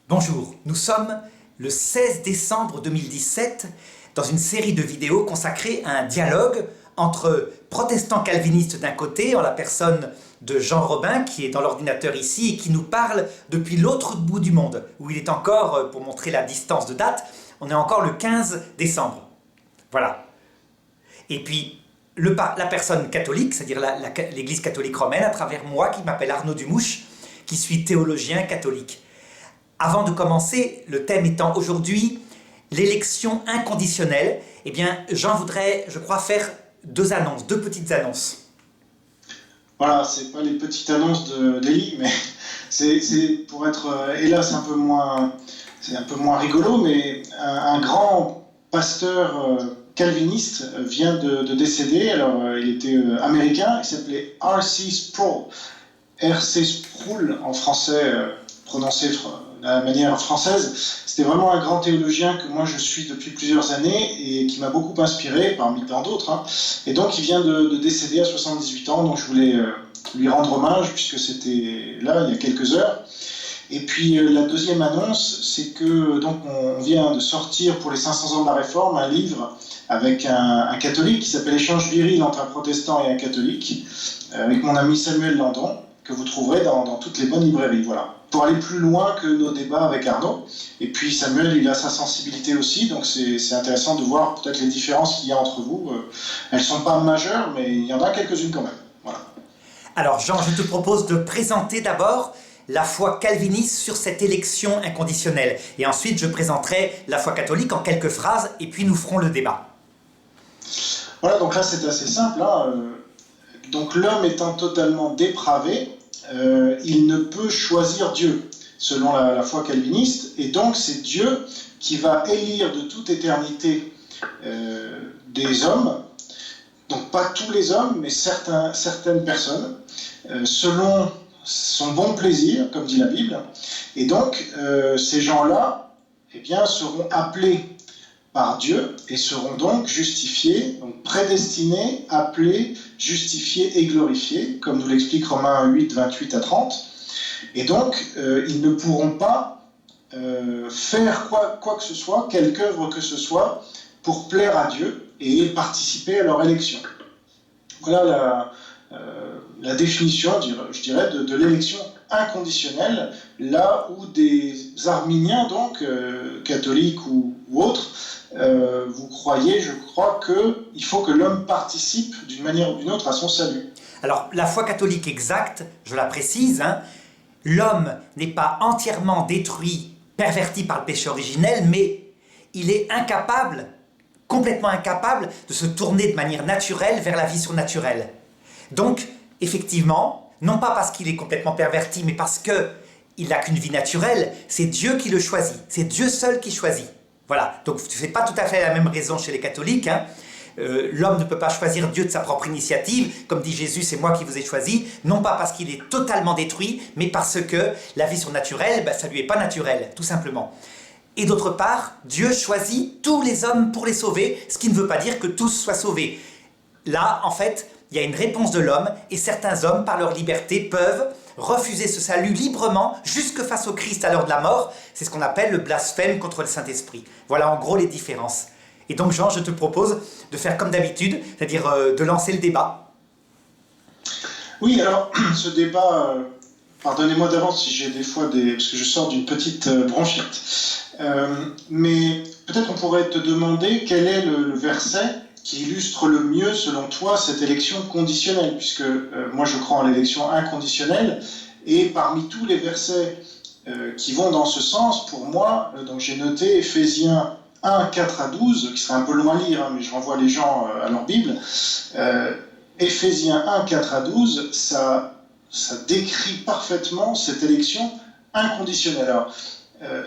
Bonjour, nous sommes le 16 décembre 2017 dans une série de vidéos consacrée à un dialogue entre protestants calvinistes d'un côté, en la personne de Jean Robin qui est dans l'ordinateur ici et qui nous parle depuis l'autre bout du monde, où il est encore, pour montrer la distance de date, on est encore le 15 décembre. Voilà. Et puis la personne catholique, c'est-à-dire l'Église catholique romaine, à travers moi qui m'appelle Arnaud Dumouche, qui suis théologien catholique. Avant de commencer, le thème étant aujourd'hui l'élection inconditionnelle, eh bien, Jean voudrait, je crois, faire deux petites annonces. Voilà, c'est pas les petites annonces d'Élie, mais c'est pour être, et là c'est un peu moins rigolo, mais un grand pasteur calviniste vient de décéder. Alors il était américain, il s'appelait R.C. Sproul, R.C. Sproul en français, prononcé de la manière française. C'était vraiment un grand théologien que moi je suis depuis plusieurs années et qui m'a beaucoup inspiré, parmi tant d'autres. Hein. Et donc il vient de décéder à 78 ans, donc je voulais lui rendre hommage puisque c'était là il y a quelques heures. Et puis la deuxième annonce, c'est que donc on vient de sortir pour les 500 ans de la Réforme un livre avec un catholique qui s'appelle Échange viril entre un protestant et un catholique, avec mon ami Samuel Landon, que vous trouverez dans toutes les bonnes librairies. Voilà. Pour aller plus loin que nos débats avec Arnaud. Et puis Samuel, il a sa sensibilité aussi, donc c'est intéressant de voir peut-être les différences qu'il y a entre vous. Elles ne sont pas majeures, mais il y en a quelques-unes quand même. Voilà. Alors Jean, je te propose de présenter d'abord la foi calviniste sur cette élection inconditionnelle. Et ensuite, je présenterai la foi catholique en quelques phrases, et puis nous ferons le débat. Voilà, donc là c'est assez simple. Hein. Donc l'homme étant totalement dépravé, il ne peut choisir Dieu, selon la foi calviniste, et donc c'est Dieu qui va élire de toute éternité des hommes, donc pas tous les hommes, mais certaines personnes, selon son bon plaisir, comme dit la Bible, et donc ces gens-là eh bien, seront appelés par Dieu et seront donc justifiés, donc prédestinés, appelés, justifiés et glorifiés, comme nous l'explique Romains 8, 28 à 30. Et donc, ils ne pourront pas faire quoi que ce soit, quelque œuvre que ce soit, pour plaire à Dieu et participer à leur élection. Voilà la définition, je dirais, de l'élection inconditionnelle, là où des arminiens, donc, catholiques ou autres, vous croyez, je crois, qu'il faut que l'homme participe d'une manière ou d'une autre à son salut. Alors, la foi catholique exacte, je la précise, hein, l'homme n'est pas entièrement détruit, perverti par le péché originel, mais il est complètement incapable de se tourner de manière naturelle vers la vie surnaturelle. Donc, effectivement, non pas parce qu'il est complètement perverti, mais parce qu'il n'a qu'une vie naturelle, c'est Dieu qui le choisit, c'est Dieu seul qui choisit. Voilà, donc ce n'est pas tout à fait la même raison chez les catholiques. Hein. L'homme ne peut pas choisir Dieu de sa propre initiative, comme dit Jésus, c'est moi qui vous ai choisi, non pas parce qu'il est totalement détruit, mais parce que la vie surnaturelle, ça lui est pas naturel, tout simplement. Et d'autre part, Dieu choisit tous les hommes pour les sauver, ce qui ne veut pas dire que tous soient sauvés. Là, en fait, il y a une réponse de l'homme, et certains hommes, par leur liberté, peuvent refuser ce salut librement, jusque face au Christ à l'heure de la mort. C'est ce qu'on appelle le blasphème contre le Saint-Esprit. Voilà en gros les différences. Et donc Jean, je te propose de faire comme d'habitude, c'est-à-dire de lancer le débat. Oui, alors, ce débat, pardonnez-moi d'avance si j'ai des fois parce que je sors d'une petite bronchite, mais peut-être on pourrait te demander quel est le verset qui illustre le mieux, selon toi, cette élection conditionnelle, puisque moi je crois en l'élection inconditionnelle, et parmi tous les versets qui vont dans ce sens, pour moi, donc j'ai noté Éphésiens 1, 4 à 12, qui serait un peu long à lire, hein, mais je renvoie les gens à leur Bible. Éphésiens 1, 4 à 12, ça décrit parfaitement cette élection inconditionnelle. Alors,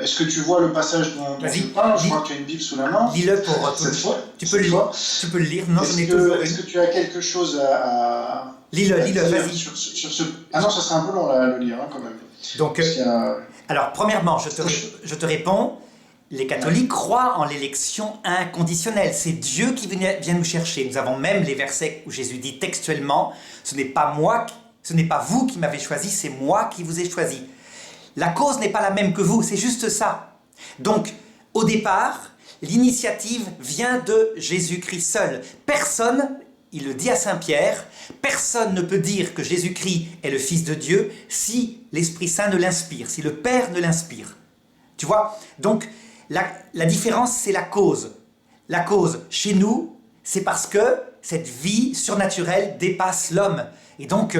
est-ce que tu vois le passage dont tu parles? Je crois que tu as une Bible sous la main. Lis-le pour cette fois. Tu peux le lire. Non, est-ce que tu as quelque chose à Lis-le, vas-y. Sur ce... Ah non, ça serait un peu long à le lire, hein, quand même. Donc, alors, premièrement, je te réponds. Les catholiques croient en l'élection inconditionnelle. C'est Dieu qui vient nous chercher. Nous avons même les versets où Jésus dit textuellement « Ce n'est pas vous qui m'avez choisi, c'est moi qui vous ai choisi ». La cause n'est pas la même que vous, c'est juste ça. Donc, au départ, l'initiative vient de Jésus-Christ seul. Personne, il le dit à Saint Pierre, personne ne peut dire que Jésus-Christ est le Fils de Dieu si l'Esprit Saint ne l'inspire, si le Père ne l'inspire. Tu vois? Donc, la différence, c'est la cause. La cause, chez nous, c'est parce que cette vie surnaturelle dépasse l'homme. Et donc,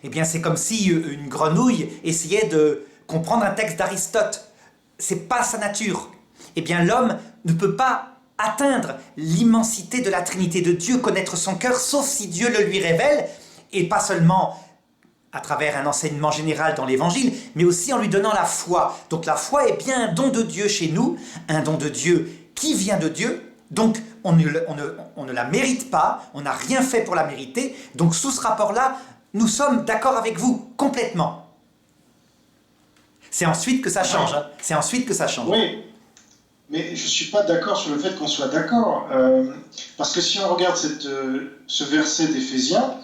eh bien, c'est comme si une grenouille essayait de comprendre un texte d'Aristote. C'est pas sa nature. Eh bien, l'homme ne peut pas atteindre l'immensité de la Trinité de Dieu, connaître son cœur, sauf si Dieu le lui révèle, et pas seulement à travers un enseignement général dans l'Évangile, mais aussi en lui donnant la foi. Donc la foi est bien un don de Dieu chez nous, un don de Dieu qui vient de Dieu, donc on ne la mérite pas, on n'a rien fait pour la mériter, donc sous ce rapport-là, nous sommes d'accord avec vous, complètement. C'est ensuite que ça change, hein. C'est ensuite que ça change. Oui, mais je ne suis pas d'accord sur le fait qu'on soit d'accord, parce que si on regarde ce verset d'Éphésiens,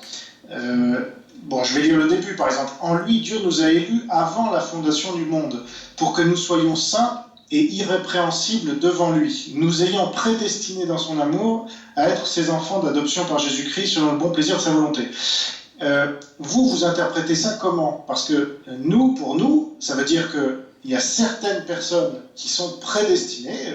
bon, je vais lire le début, par exemple. « En lui, Dieu nous a élus avant la fondation du monde, pour que nous soyons saints et irrépréhensibles devant lui, nous ayant prédestinés dans son amour à être ses enfants d'adoption par Jésus-Christ selon le bon plaisir de sa volonté. » Vous interprétez ça comment? Parce que nous, pour nous, ça veut dire qu'il y a certaines personnes qui sont prédestinées,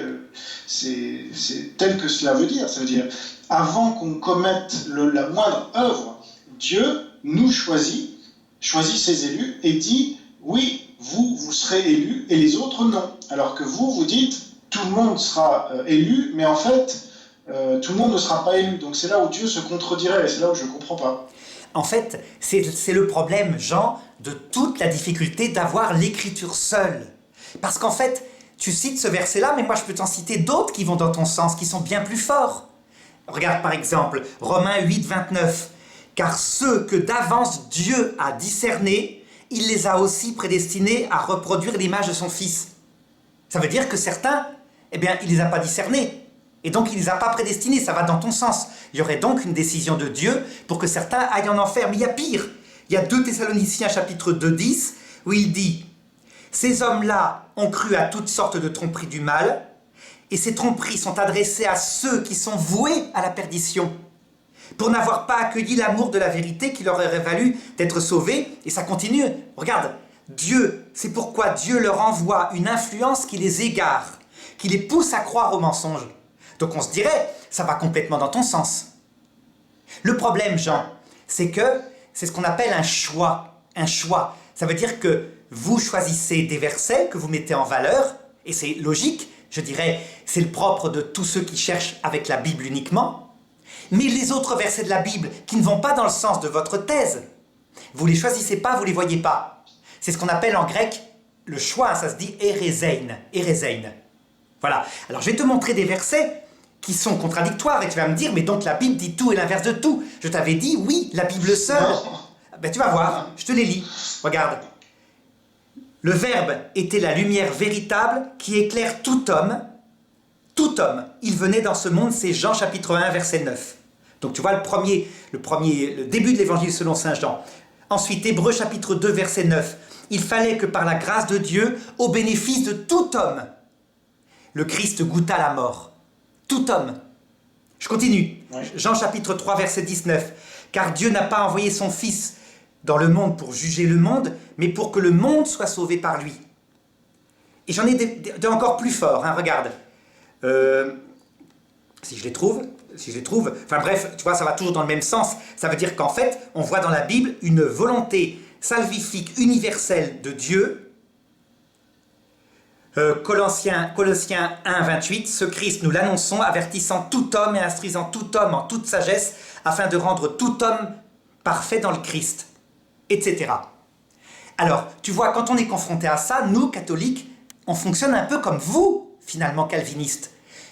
c'est tel que cela veut dire. Ça veut dire, avant qu'on commette la moindre œuvre, Dieu nous choisit ses élus et dit, oui, vous serez élus et les autres non. Alors que vous dites, tout le monde sera élu, mais en fait, tout le monde ne sera pas élu. Donc c'est là où Dieu se contredirait et c'est là où je ne comprends pas. En fait, c'est le problème, Jean, de toute la difficulté d'avoir l'écriture seule. Parce qu'en fait, tu cites ce verset-là, mais moi je peux t'en citer d'autres qui vont dans ton sens, qui sont bien plus forts. Regarde par exemple, Romains 8, 29. « Car ceux que d'avance Dieu a discernés, il les a aussi prédestinés à reproduire l'image de son Fils. » Ça veut dire que certains, eh bien, il ne les a pas discernés. Et donc, il ne les a pas prédestinés, ça va dans ton sens. Il y aurait donc une décision de Dieu pour que certains aillent en enfer. Mais il y a pire. Il y a 2 Thessaloniciens chapitre 2, 10, où il dit « Ces hommes-là ont cru à toutes sortes de tromperies du mal, et ces tromperies sont adressées à ceux qui sont voués à la perdition, pour n'avoir pas accueilli l'amour de la vérité qui leur aurait valu d'être sauvés. » Et ça continue. Regarde, Dieu, c'est pourquoi Dieu leur envoie une influence qui les égare, qui les pousse à croire au mensonge. Donc on se dirait, ça va complètement dans ton sens. Le problème, Jean, c'est que c'est ce qu'on appelle un choix. Un choix. Ça veut dire que vous choisissez des versets que vous mettez en valeur, et c'est logique, je dirais, c'est le propre de tous ceux qui cherchent avec la Bible uniquement. Mais les autres versets de la Bible qui ne vont pas dans le sens de votre thèse, vous ne les choisissez pas, vous ne les voyez pas. C'est ce qu'on appelle en grec le choix, ça se dit hérésein. Voilà. Alors je vais te montrer des versets qui sont contradictoires et tu vas me dire, mais donc la Bible dit tout et l'inverse de tout. Je t'avais dit, oui, la Bible seule. Ben, tu vas voir, je te les lis. Regarde. Le Verbe était la lumière véritable qui éclaire tout homme. Tout homme. Il venait dans ce monde, c'est Jean chapitre 1, verset 9. Donc tu vois le début de l'évangile selon saint Jean. Ensuite, Hébreux chapitre 2, verset 9. Il fallait que par la grâce de Dieu, au bénéfice de tout homme, le Christ goûta la mort. Tout homme. Je continue. Oui. Jean chapitre 3, verset 19. Car Dieu n'a pas envoyé son Fils dans le monde pour juger le monde, mais pour que le monde soit sauvé par lui. Et j'en ai des encore plus forts, hein, regarde. Si je les trouve, enfin bref, tu vois, ça va toujours dans le même sens. Ça veut dire qu'en fait, on voit dans la Bible une volonté salvifique universelle de Dieu. Colossiens 1, 28, ce Christ, nous l'annonçons, avertissant tout homme et instruisant tout homme en toute sagesse, afin de rendre tout homme parfait dans le Christ, etc. Alors, tu vois, quand on est confronté à ça, nous, catholiques, on fonctionne un peu comme vous, finalement, calvinistes.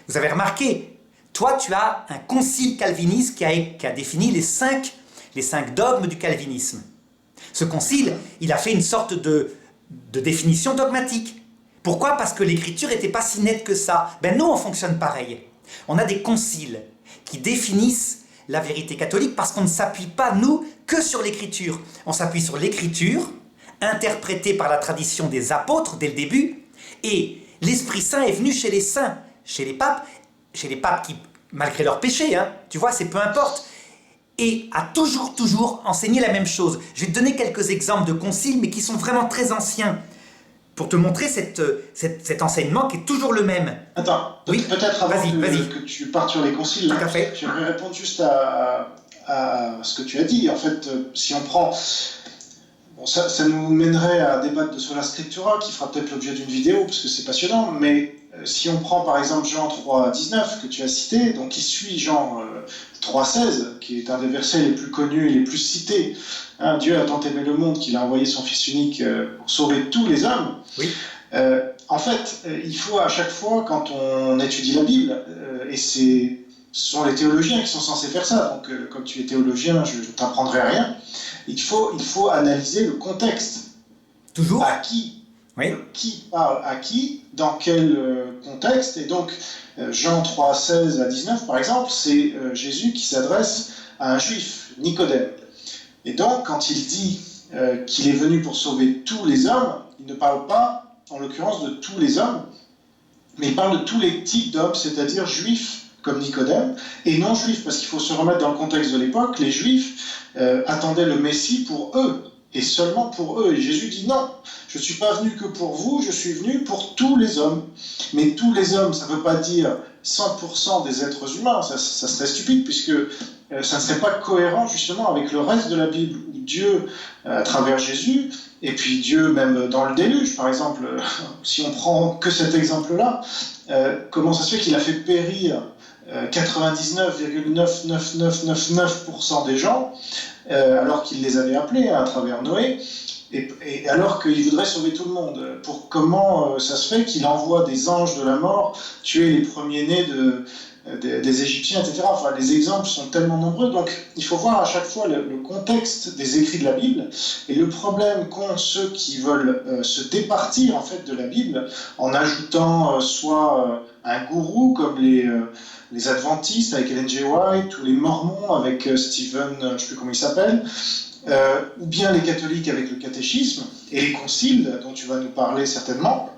Vous avez remarqué, toi, tu as un concile calviniste qui a défini les cinq dogmes du calvinisme. Ce concile, il a fait une sorte de définition dogmatique. Pourquoi? Parce que l'écriture n'était pas si nette que ça. Ben nous, on fonctionne pareil. On a des conciles qui définissent la vérité catholique parce qu'on ne s'appuie pas, nous, que sur l'écriture. On s'appuie sur l'écriture, interprété par la tradition des apôtres dès le début, et l'Esprit Saint est venu chez les saints, chez les papes qui, malgré leurs péchés, hein, tu vois, c'est peu importe, et a toujours enseigné la même chose. Je vais te donner quelques exemples de conciles, mais qui sont vraiment très anciens, pour te montrer cet enseignement qui est toujours le même. Attends, oui, peut-être avant que tu partes sur les conciles, là, j'aimerais répondre juste à ce que tu as dit. En fait, si on prend... Bon, ça nous mènerait à débattre de Sola Scriptura, qui fera peut-être l'objet d'une vidéo, parce que c'est passionnant, mais si on prend par exemple Jean 3,19 que tu as cité, donc qui suit Jean 3,16, qui est un des versets les plus connus et les plus cités, hein, Dieu a tant aimé le monde qu'il a envoyé son Fils unique pour sauver tous les hommes. Oui. En fait, il faut à chaque fois, quand on étudie la Bible, et ce sont les théologiens qui sont censés faire ça, donc comme tu es théologien, je ne t'apprendrai rien, il faut analyser le contexte. Toujours. À qui? Oui. Qui parle à qui, dans quel contexte, et donc Jean 3, 16 à 19 par exemple, c'est Jésus qui s'adresse à un juif, Nicodème. Et donc quand il dit qu'il est venu pour sauver tous les hommes, il ne parle pas en l'occurrence de tous les hommes, mais il parle de tous les types d'hommes, c'est-à-dire juifs comme Nicodème, et non juifs, parce qu'il faut se remettre dans le contexte de l'époque, les juifs attendaient le Messie pour eux, et seulement pour eux. Et Jésus dit non, je ne suis pas venu que pour vous, je suis venu pour tous les hommes. Mais tous les hommes, ça ne veut pas dire 100% des êtres humains, ça serait stupide, puisque ça ne serait pas cohérent justement avec le reste de la Bible, où Dieu, à travers Jésus, et puis Dieu même dans le déluge, par exemple, si on prend que cet exemple-là, comment ça se fait qu'il a fait périr 99,99999% des gens, alors qu'il les avait appelés à travers Noé, et alors qu'il voudrait sauver tout le monde. Comment ça se fait qu'il envoie des anges de la mort tuer les premiers-nés des Égyptiens, etc. Enfin, les exemples sont tellement nombreux, donc il faut voir à chaque fois le contexte des écrits de la Bible, et le problème qu'ont ceux qui veulent se départir en fait de la Bible en ajoutant soit un gourou comme les adventistes avec Ellen G. White, ou les mormons avec Stephen, je ne sais plus comment il s'appelle, ou bien les catholiques avec le catéchisme, et les conciles, dont tu vas nous parler certainement,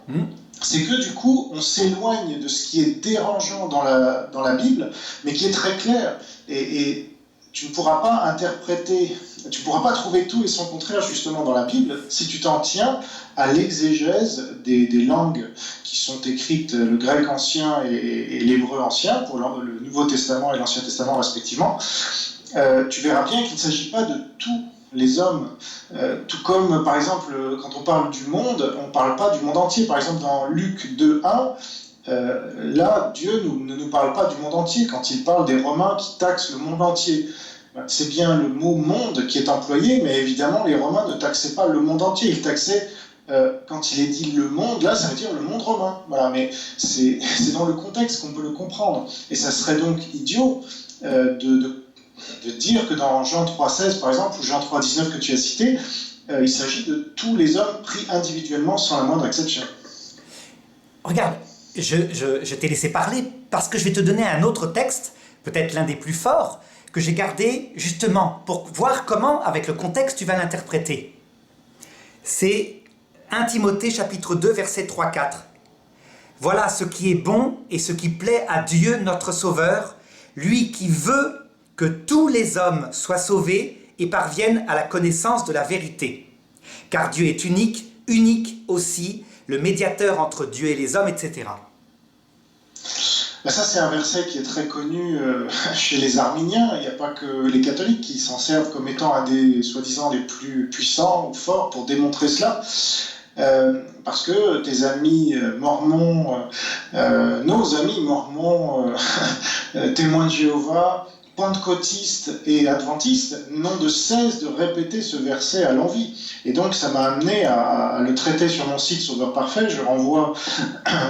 c'est que du coup, on s'éloigne de ce qui est dérangeant dans la Bible, mais qui est très clair, et tu ne pourras pas interpréter, tu ne pourras pas trouver tout et son contraire justement dans la Bible si tu t'en tiens à l'exégèse des langues qui sont écrites, le grec ancien et l'hébreu ancien, pour le Nouveau Testament et l'Ancien Testament respectivement. Tu verras bien qu'il ne s'agit pas de tous les hommes, tout comme par exemple quand on parle du monde, on ne parle pas du monde entier. Par exemple dans Luc 2.1, là Dieu ne nous parle pas du monde entier quand il parle des Romains qui taxent le monde entier. C'est bien le mot monde qui est employé, mais évidemment les Romains ne taxaient pas le monde entier, ils taxaient quand il est dit le monde, là ça veut dire le monde romain. Voilà, mais c'est dans le contexte qu'on peut le comprendre, et ça serait donc idiot de dire que dans Jean 3,16 par exemple, ou Jean 3,19 que tu as cité, il s'agit de tous les hommes pris individuellement sans la moindre exception. Regarde, je t'ai laissé parler parce que je vais te donner un autre texte, peut-être l'un des plus forts, que j'ai gardé justement pour voir comment, avec le contexte, tu vas l'interpréter. C'est 1 Timothée chapitre 2, versets 3-4. Voilà ce qui est bon et ce qui plaît à Dieu notre Sauveur, lui qui veut que tous les hommes soient sauvés et parviennent à la connaissance de la vérité. Car Dieu est unique, unique aussi, le médiateur entre Dieu et les hommes, etc. Ça, c'est un verset qui est très connu chez les arminiens. Il n'y a pas que les catholiques qui s'en servent comme étant un des soi-disant les plus puissants ou forts pour démontrer cela. Parce que tes amis mormons, nos amis mormons, témoins de Jéhovah, pentecôtistes et adventistes n'ont de cesse de répéter ce verset à l'envi. Et donc ça m'a amené à le traiter sur mon site Sauveur Parfait. Je renvoie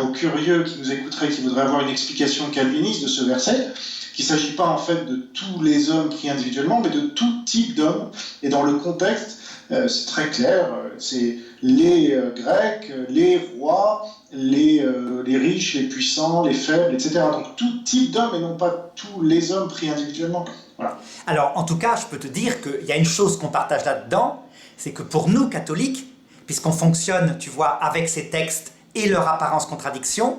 aux curieux qui nous écouteraient, qui voudraient avoir une explication calviniste de ce verset, qu'il ne s'agit pas en fait de tous les hommes pris individuellement, mais de tout type d'hommes. Et dans le contexte, c'est très clair, c'est les Grecs, les rois, les riches, les puissants, les faibles, etc. Donc tout type d'hommes et non pas tous les hommes pris individuellement. Voilà. Alors, en tout cas, je peux te dire qu'il y a une chose qu'on partage là-dedans, c'est que pour nous, catholiques, puisqu'on fonctionne, tu vois, avec ces textes et leur apparence contradiction,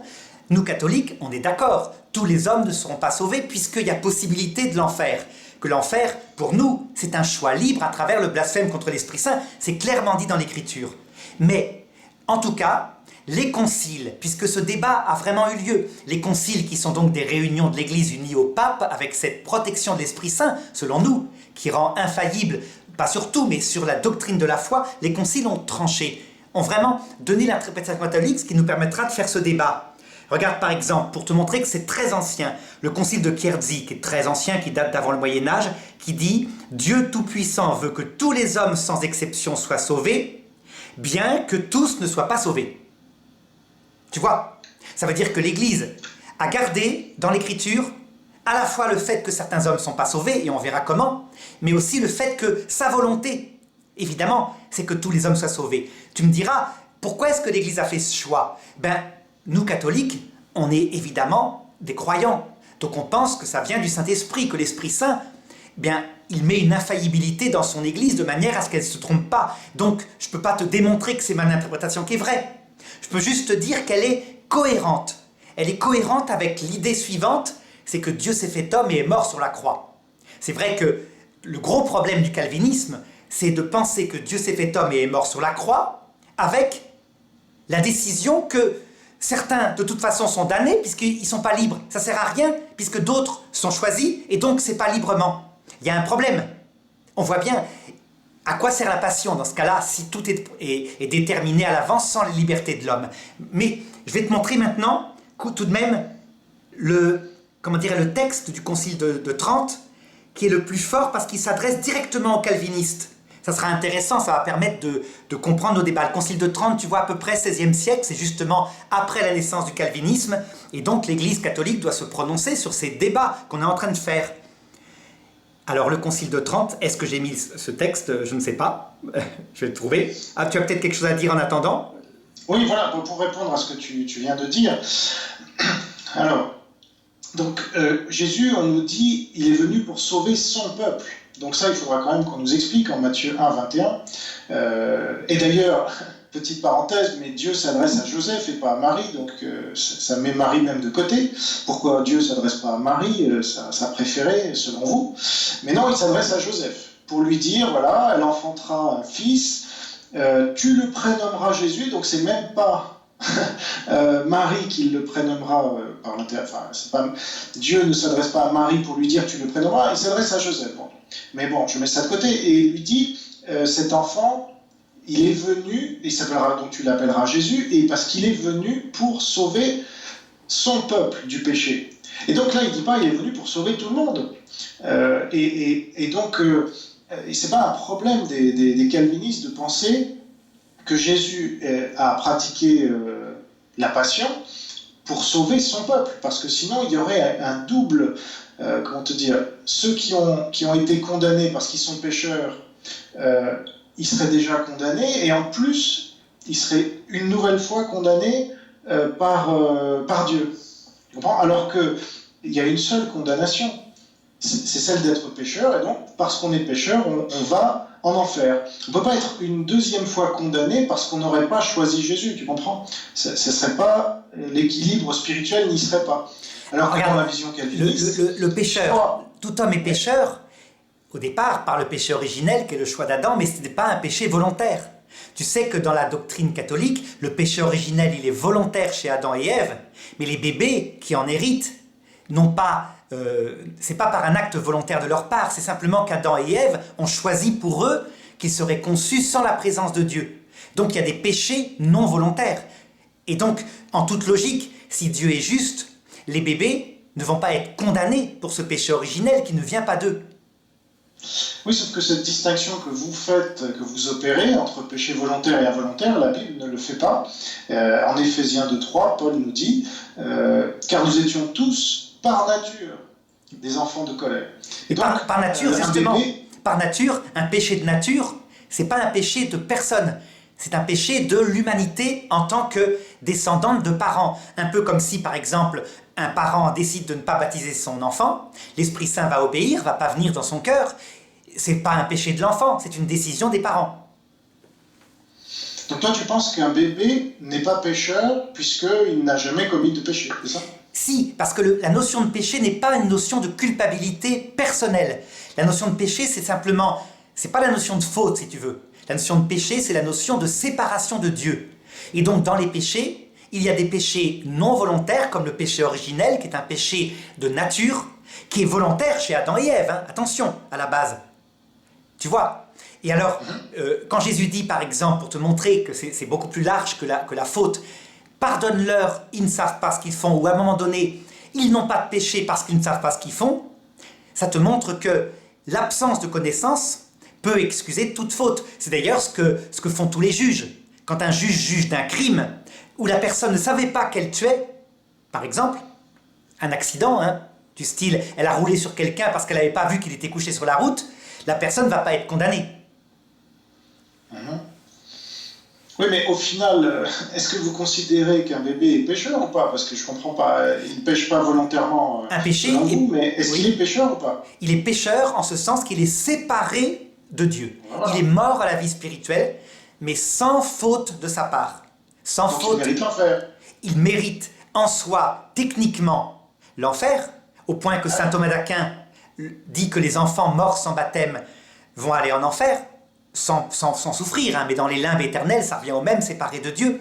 nous catholiques, on est d'accord, tous les hommes ne seront pas sauvés puisqu'il y a possibilité de l'enfer. Que l'enfer, pour nous, c'est un choix libre à travers le blasphème contre l'Esprit Saint, c'est clairement dit dans l'Écriture. Mais, en tout cas, les conciles, puisque ce débat a vraiment eu lieu, les conciles qui sont donc des réunions de l'Église unies au pape avec cette protection de l'Esprit Saint, selon nous, qui rend infaillible, pas sur tout, mais sur la doctrine de la foi, les conciles ont tranché, ont vraiment donné l'interprétation catholique, ce qui nous permettra de faire ce débat. Regarde par exemple, pour te montrer que c'est très ancien, le concile de Kierzy, qui est très ancien, qui date d'avant le Moyen-Âge, qui dit « Dieu Tout-Puissant veut que tous les hommes sans exception soient sauvés, bien que tous ne soient pas sauvés. » Tu vois, ça veut dire que l'Église a gardé dans l'Écriture à la fois le fait que certains hommes ne sont pas sauvés, et on verra comment, mais aussi le fait que sa volonté, évidemment, c'est que tous les hommes soient sauvés. Tu me diras, pourquoi est-ce que l'Église a fait ce choix? Ben, nous catholiques, on est évidemment des croyants, donc on pense que ça vient du Saint-Esprit, que l'Esprit Saint, bien, il met une infaillibilité dans son Église de manière à ce qu'elle ne se trompe pas. Donc, je ne peux pas te démontrer que c'est mon interprétation qui est vraie. Je peux juste te dire qu'elle est cohérente. Elle est cohérente avec l'idée suivante, c'est que Dieu s'est fait homme et est mort sur la croix. C'est vrai que le gros problème du calvinisme, c'est de penser que Dieu s'est fait homme et est mort sur la croix, avec la décision que certains, de toute façon, sont damnés puisqu'ils ne sont pas libres. Ça ne sert à rien, puisque d'autres sont choisis, et donc c'est pas librement. Il y a un problème. On voit bien à quoi sert la passion dans ce cas-là, si tout est déterminé à l'avance sans la liberté de l'homme. Mais je vais te montrer maintenant, tout de même, le texte du Concile de Trente, qui est le plus fort parce qu'il s'adresse directement aux calvinistes. Ça sera intéressant, ça va permettre de comprendre nos débats. Le Concile de Trente, tu vois, à peu près 16e siècle, c'est justement après la naissance du calvinisme, et donc l'Église catholique doit se prononcer sur ces débats qu'on est en train de faire. Alors, le Concile de Trente, est-ce que j'ai mis ce texte? Je ne sais pas. Je vais le trouver. Ah, tu as peut-être quelque chose à dire en attendant? Oui, voilà, pour répondre à ce que tu viens de dire. Alors, donc, Jésus, on nous dit, il est venu pour sauver son peuple. Donc ça, il faudra quand même qu'on nous explique en Matthieu 1, 21. Et d'ailleurs, petite parenthèse, mais Dieu s'adresse à Joseph et pas à Marie, donc ça met Marie même de côté. Pourquoi Dieu ne s'adresse pas à Marie, sa préférée, selon vous? Mais non, il s'adresse à Joseph, pour lui dire, voilà, elle enfantera un fils, tu le prénommeras Jésus, donc c'est même pas Marie qui le prénommera par l'intérieur. Enfin, c'est pas, Dieu ne s'adresse pas à Marie pour lui dire tu le prénommeras, il s'adresse à Joseph. Bon. Mais bon, je mets ça de côté, et il lui dit, cet enfant, il est venu, et donc tu l'appelleras Jésus, et parce qu'il est venu pour sauver son peuple du péché. Et donc là, il ne dit pas, il est venu pour sauver tout le monde. Et donc, c'est pas un problème des calvinistes de penser que Jésus a pratiqué la passion pour sauver son peuple, parce que sinon il y aurait un double, comment te dire, ceux qui ont été condamnés parce qu'ils sont pécheurs, ils seraient déjà condamnés, et en plus, ils seraient une nouvelle fois condamnés par Dieu. Tu comprends? Alors qu'il y a une seule condamnation, c'est celle d'être pécheur, et donc, parce qu'on est pécheur, on va en enfer. On ne peut pas être une deuxième fois condamné parce qu'on n'aurait pas choisi Jésus, tu comprends? Ce ne serait pas, l'équilibre spirituel n'y serait pas. Alors que dans la vision calviniste... Le pécheur, tout homme est pécheur, au départ, par le péché originel, qui est le choix d'Adam, mais ce n'est pas un péché volontaire. Tu sais que dans la doctrine catholique, le péché originel, il est volontaire chez Adam et Ève, mais les bébés qui en héritent n'ont pas... c'est pas par un acte volontaire de leur part, c'est simplement qu'Adam et Ève ont choisi pour eux qu'ils seraient conçus sans la présence de Dieu. Donc il y a des péchés non volontaires. Et donc, en toute logique, si Dieu est juste, les bébés ne vont pas être condamnés pour ce péché originel qui ne vient pas d'eux. Oui, sauf que cette distinction que vous faites, que vous opérez entre péché volontaire et involontaire, la Bible ne le fait pas. En Éphésiens 2.3, Paul nous dit « Car nous étions tous, par nature, des enfants de colère. » Et donc, par nature, justement, par nature, un péché de nature, c'est pas un péché de personne. C'est un péché de l'humanité en tant que descendante de parents. Un peu comme si, par exemple, un parent décide de ne pas baptiser son enfant, l'Esprit Saint va obéir, va pas venir dans son cœur. C'est pas un péché de l'enfant, c'est une décision des parents. Donc toi, tu penses qu'un bébé n'est pas pécheur puisqu'il n'a jamais commis de péché, c'est ça? Si, parce que la notion de péché n'est pas une notion de culpabilité personnelle. La notion de péché, c'est simplement, c'est pas la notion de faute, si tu veux. La notion de péché, c'est la notion de séparation de Dieu. Et donc, dans les péchés, il y a des péchés non volontaires, comme le péché originel, qui est un péché de nature, qui est volontaire chez Adam et Ève, hein. Attention, à la base. Tu vois? Et alors, quand Jésus dit, par exemple, pour te montrer que c'est beaucoup plus large que la faute, pardonne-leur, ils ne savent pas ce qu'ils font, ou à un moment donné, ils n'ont pas de péché parce qu'ils ne savent pas ce qu'ils font, ça te montre que l'absence de connaissance peut excuser toute faute. C'est d'ailleurs ce que font tous les juges. Quand un juge juge d'un crime où la personne ne savait pas qu'elle tuait, par exemple, un accident, hein, du style, elle a roulé sur quelqu'un parce qu'elle n'avait pas vu qu'il était couché sur la route, la personne ne va pas être condamnée. Oui, mais au final, est-ce que vous considérez qu'un bébé est pécheur ou pas? Parce que je comprends pas, il ne pêche pas volontairement Un péché, selon vous, mais est-ce oui, qu'il est pécheur ou pas? il est pécheur en ce sens qu'il est séparé de Dieu. Voilà. Il est mort à la vie spirituelle, mais sans faute de sa part. Sans Donc faute. il mérite l'enfer. Il mérite en soi, techniquement, l'enfer, au point que saint Thomas d'Aquin dit que les enfants morts sans baptême vont aller en enfer, sans souffrir, hein, mais dans les limbes éternelles, ça revient au même, séparés de Dieu.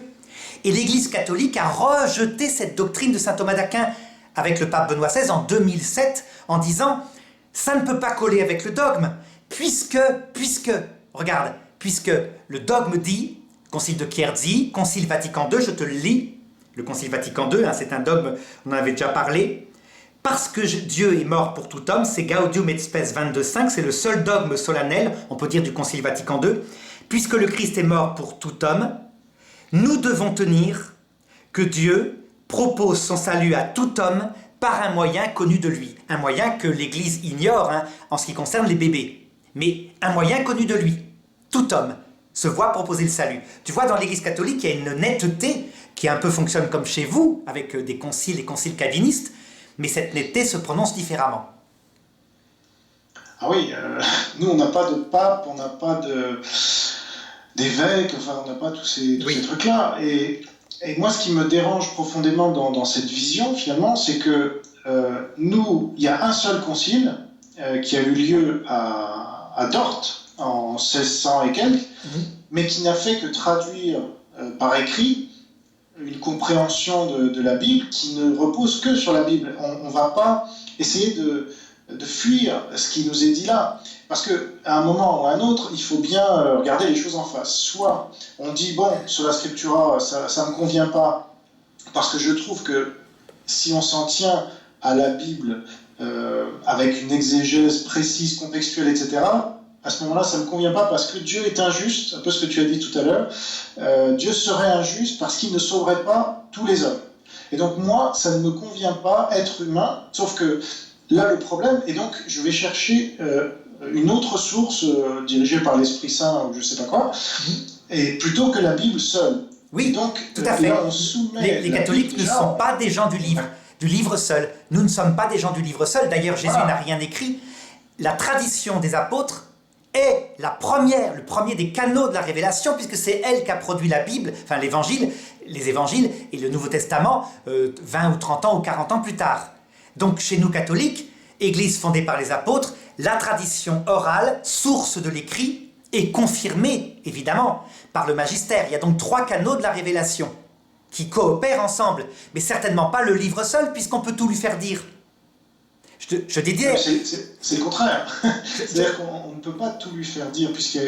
Et l'Église catholique a rejeté cette doctrine de saint Thomas d'Aquin avec le pape Benoît XVI en 2007, en disant « ça ne peut pas coller avec le dogme, puisque le dogme dit, Concile de Chierdzi, Concile Vatican II, je te le lis, le Concile Vatican II, hein, c'est un dogme, on en avait déjà parlé, parce que Dieu est mort pour tout homme, c'est Gaudium et Spes 22.5, c'est le seul dogme solennel, on peut dire du Concile Vatican II, puisque le Christ est mort pour tout homme, nous devons tenir que Dieu propose son salut à tout homme par un moyen connu de lui, un moyen que l'Église ignore, hein, en ce qui concerne les bébés, mais un moyen connu de lui, tout homme se voit proposer le salut. Tu vois, dans l'Église catholique, il y a une netteté qui un peu fonctionne comme chez vous, avec des conciles et conciles calvinistes, mais cette netteté se prononce différemment. Ah oui, nous on n'a pas de pape, on n'a pas d'évêque, enfin on n'a pas tous ces trucs-là. Et moi ce qui me dérange profondément dans cette vision finalement, c'est que nous, il y a un seul concile qui a eu lieu à Dort en 1600 et quelques, mais qui n'a fait que traduire par écrit une compréhension de la Bible qui ne repose que sur la Bible. On ne va pas essayer de fuir ce qui nous est dit là. Parce qu'à un moment ou à un autre, il faut bien regarder les choses en face. Soit on dit, bon, sur la Scriptura, ça ne me convient pas, parce que je trouve que si on s'en tient à la Bible avec une exégèse précise, contextuelle, etc., à ce moment-là, ça ne me convient pas parce que Dieu est injuste, un peu ce que tu as dit tout à l'heure. Dieu serait injuste parce qu'il ne sauverait pas tous les hommes. Et donc moi, ça ne me convient pas, être humain, sauf que là, le problème, et donc je vais chercher une autre source dirigée par l'Esprit Saint ou je ne sais pas quoi, et plutôt que la Bible seule. Oui, donc, tout à fait. Là, on soumet les catholiques ne sont pas des gens du livre seul. Nous ne sommes pas des gens du livre seul. D'ailleurs, Jésus n'a rien écrit. La tradition des apôtres est le premier des canaux de la révélation, puisque c'est elle qui a produit la Bible, enfin les évangiles et le Nouveau Testament 20 ou 30 ans ou 40 ans plus tard. Donc chez nous catholiques, église fondée par les apôtres, la tradition orale, source de l'écrit, est confirmée, évidemment, par le magistère. Il y a donc 3 canaux de la révélation qui coopèrent ensemble, mais certainement pas le livre seul, puisqu'on peut tout lui faire dire. Je disais... C'est le contraire. C'est-à-dire qu'on ne peut pas tout lui faire dire, puisque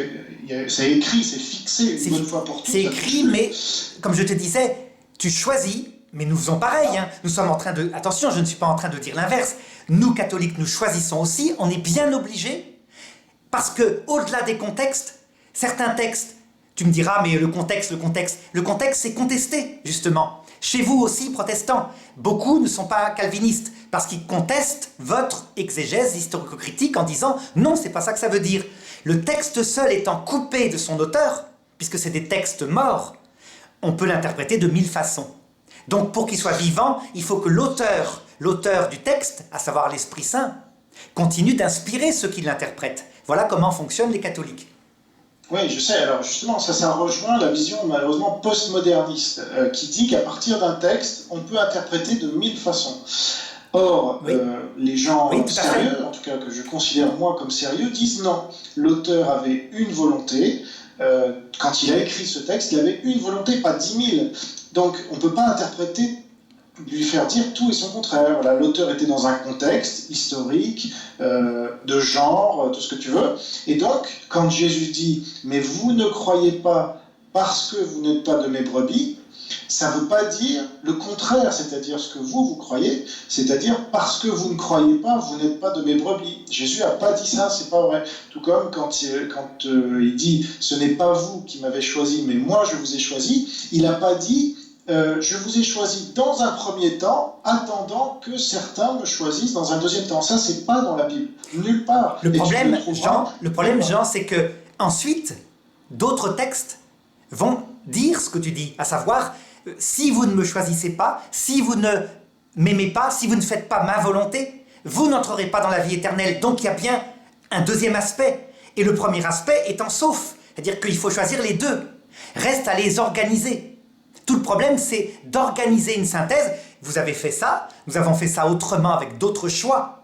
c'est écrit, c'est fixé une bonne fois pour toutes. C'est écrit, mais comme je te disais, tu choisis, mais nous faisons pareil. Hein. Nous sommes en train de... Attention, je ne suis pas en train de dire l'inverse. Nous, catholiques, nous choisissons aussi, on est bien obligés, parce que au-delà des contextes, certains textes, tu me diras, mais le contexte, c'est contesté, justement. Chez vous aussi, protestants, beaucoup ne sont pas calvinistes, parce qu'ils contestent votre exégèse historico-critique en disant « Non, c'est pas ça que ça veut dire ». Le texte seul étant coupé de son auteur, puisque c'est des textes morts, on peut l'interpréter de 1000 façons. Donc pour qu'il soit vivant, il faut que l'auteur du texte, à savoir l'Esprit Saint, continue d'inspirer ceux qui l'interprètent. Voilà comment fonctionnent les catholiques. Oui, je sais. Alors justement, ça rejoint la vision malheureusement postmoderniste, qui dit qu'à partir d'un texte, on peut interpréter de mille façons. Or, Oui, les gens oui, tout à fait. sérieux, en tout cas que je considère moi comme sérieux, disent non. L'auteur avait une volonté. Quand il a écrit ce texte, il avait une volonté, pas 10 000. Donc, on ne peut pas interpréter, lui faire dire tout et son contraire. Voilà, l'auteur était dans un contexte historique, de genre, tout ce que tu veux. Et donc, quand Jésus dit « Mais vous ne croyez pas parce que vous n'êtes pas de mes brebis », ça ne veut pas dire le contraire, c'est-à-dire ce que vous croyez, c'est-à-dire parce que vous ne croyez pas, vous n'êtes pas de mes brebis. Jésus n'a pas dit ça, c'est pas vrai. Tout comme quand il dit « Ce n'est pas vous qui m'avez choisi, mais moi je vous ai choisi », il n'a pas dit je vous ai choisi dans un premier temps, attendant que certains me choisissent dans un deuxième temps. Ça, c'est pas dans la Bible, nulle part. Le problème, Jean, c'est que ensuite, d'autres textes vont dire ce que tu dis, à savoir, si vous ne me choisissez pas, si vous ne m'aimez pas, si vous ne faites pas ma volonté, vous n'entrerez pas dans la vie éternelle. Donc il y a bien un deuxième aspect. Et le premier aspect étant sauf, c'est-à-dire qu'il faut choisir les deux. Reste à les organiser. Tout le problème, c'est d'organiser une synthèse. Vous avez fait ça, nous avons fait ça autrement avec d'autres choix.